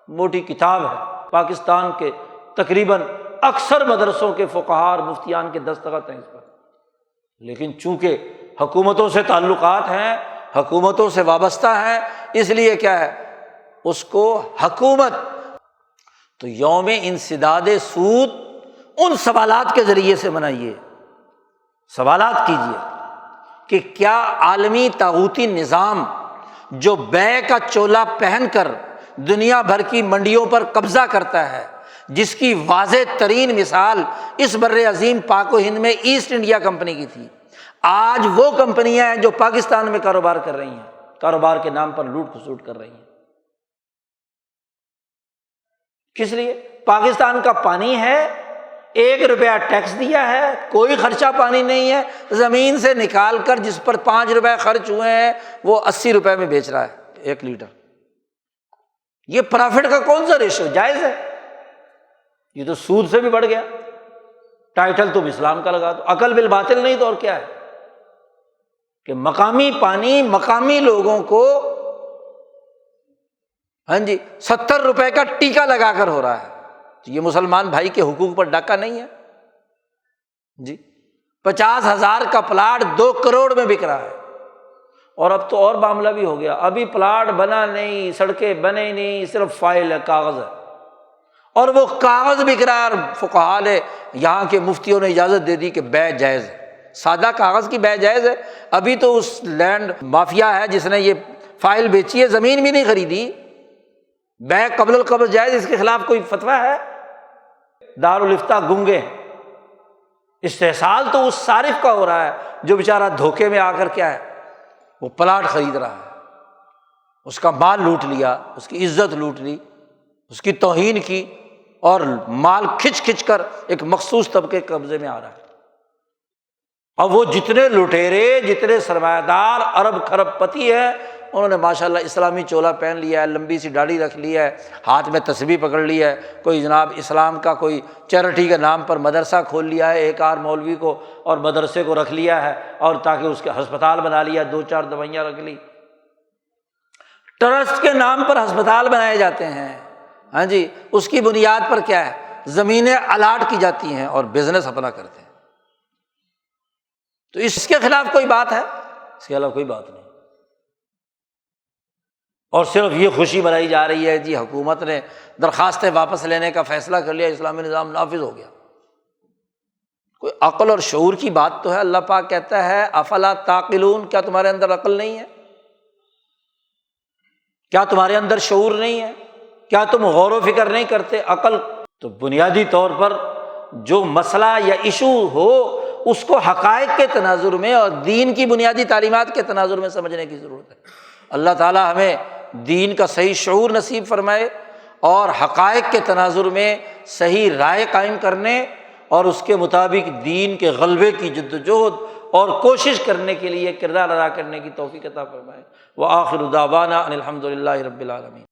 موٹی کتاب ہے، پاکستان کے تقریباً اکثر مدرسوں کے فقہاء اور مفتیان کے دستخط ہیں اس پر، لیکن چونکہ حکومتوں سے تعلقات ہیں، حکومتوں سے وابستہ ہیں، اس لیے کیا ہے، اس کو حکومت۔ تو یوم انسداد سود ان سوالات کے ذریعے سے منائیے، سوالات کیجیے کہ کیا عالمی طاغوتی نظام جو بیع کا چولا پہن کر دنیا بھر کی منڈیوں پر قبضہ کرتا ہے، جس کی واضح ترین مثال اس بر عظیم پاک و ہند میں ایسٹ انڈیا کمپنی کی تھی، آج وہ کمپنیاں ہیں جو پاکستان میں کاروبار کر رہی ہیں، کاروبار کے نام پر لوٹ کھسوٹ کر رہی ہیں۔ کس لیے؟ پاکستان کا پانی ہے، 1 روپیہ ٹیکس دیا ہے، کوئی خرچہ پانی نہیں ہے، زمین سے نکال کر جس پر 5 روپے خرچ ہوئے ہیں وہ 80 روپے میں بیچ رہا ہے 1 لیٹر۔ یہ پرافٹ کا کون سا ریشو جائز ہے؟ یہ تو سود سے بھی بڑھ گیا۔ ٹائٹل تم اسلام کا لگا دو، عقل بالباطل نہیں تو اور کیا ہے، کہ مقامی پانی مقامی لوگوں کو 70 روپے کا ٹیکہ لگا کر ہو رہا ہے، تو یہ مسلمان بھائی کے حقوق پر ڈاکہ نہیں ہے؟ جی 50,000 کا پلاٹ 2 کروڑ میں بک رہا ہے، اور اب تو اور معاملہ بھی ہو گیا، ابھی پلاٹ بنا نہیں، سڑکیں بنے نہیں، صرف فائل ہے، کاغذ ہے، اور وہ کاغذ بک رہا ہے، اور فقہاء نے یہاں کے مفتیوں نے اجازت دے دی کہ بیع جائز ہے، سادہ کاغذ کی بیع جائز ہے۔ ابھی تو اس لینڈ مافیا ہے جس نے یہ فائل بیچی ہے، زمین بھی نہیں خریدی، بیع قبل القبض جائز، اس کے خلاف کوئی فتویٰ ہے؟ دارالافتاء گنگے ہیں۔ استحصال تو اس صارف کا ہو رہا ہے جو بیچارہ دھوکے میں آ کر کیا ہے، وہ پلاٹ خرید رہا ہے، اس کا مال لوٹ لیا، اس کی عزت لوٹ لی، اس کی توہین کی، اور مال کھچ کھچ کر ایک مخصوص طبقے کے قبضے میں آ رہا ہے۔ اور وہ جتنے لٹیرے، جتنے سرمایہ دار، ارب کھرب پتی ہیں، انہوں نے ماشاءاللہ اسلامی چولا پہن لیا ہے، لمبی سی داڑھی رکھ لی ہے، ہاتھ میں تسبیح پکڑ لی ہے، کوئی جناب اسلام کا کوئی چیریٹی کے نام پر مدرسہ کھول لیا ہے، ایک آر مولوی کو اور مدرسے کو رکھ لیا ہے، اور تاکہ اس کے ہسپتال بنا لیا، 2-4 دوائیاں رکھ لی۔ ٹرسٹ کے نام پر ہسپتال بنائے جاتے ہیں، اس کی بنیاد پر کیا ہے، زمینیں الاٹ کی جاتی ہیں اور بزنس اپنا کرتے ہیں۔ تو اس کے خلاف کوئی بات ہے؟ اس کے خلاف کوئی بات نہیں، اور صرف یہ خوشی منائی جا رہی ہے جی حکومت نے درخواستیں واپس لینے کا فیصلہ کر لیا، اسلامی نظام نافذ ہو گیا۔ کوئی عقل اور شعور کی بات تو ہے۔ اللہ پاک کہتا ہے افلا تعقلون، کیا تمہارے اندر عقل نہیں ہے؟ کیا تمہارے اندر شعور نہیں ہے؟ کیا تم غور و فکر نہیں کرتے؟ عقل تو بنیادی طور پر جو مسئلہ یا ایشو ہو اس کو حقائق کے تناظر میں اور دین کی بنیادی تعلیمات کے تناظر میں سمجھنے کی ضرورت ہے۔ اللہ تعالیٰ ہمیں دین کا صحیح شعور نصیب فرمائے اور حقائق کے تناظر میں صحیح رائے قائم کرنے اور اس کے مطابق دین کے غلبے کی جدوجہد اور کوشش کرنے کے لیے کردار ادا کرنے کی توفیق عطا فرمائے۔ وآخر دعوانا ان الحمد للہ رب العالمین۔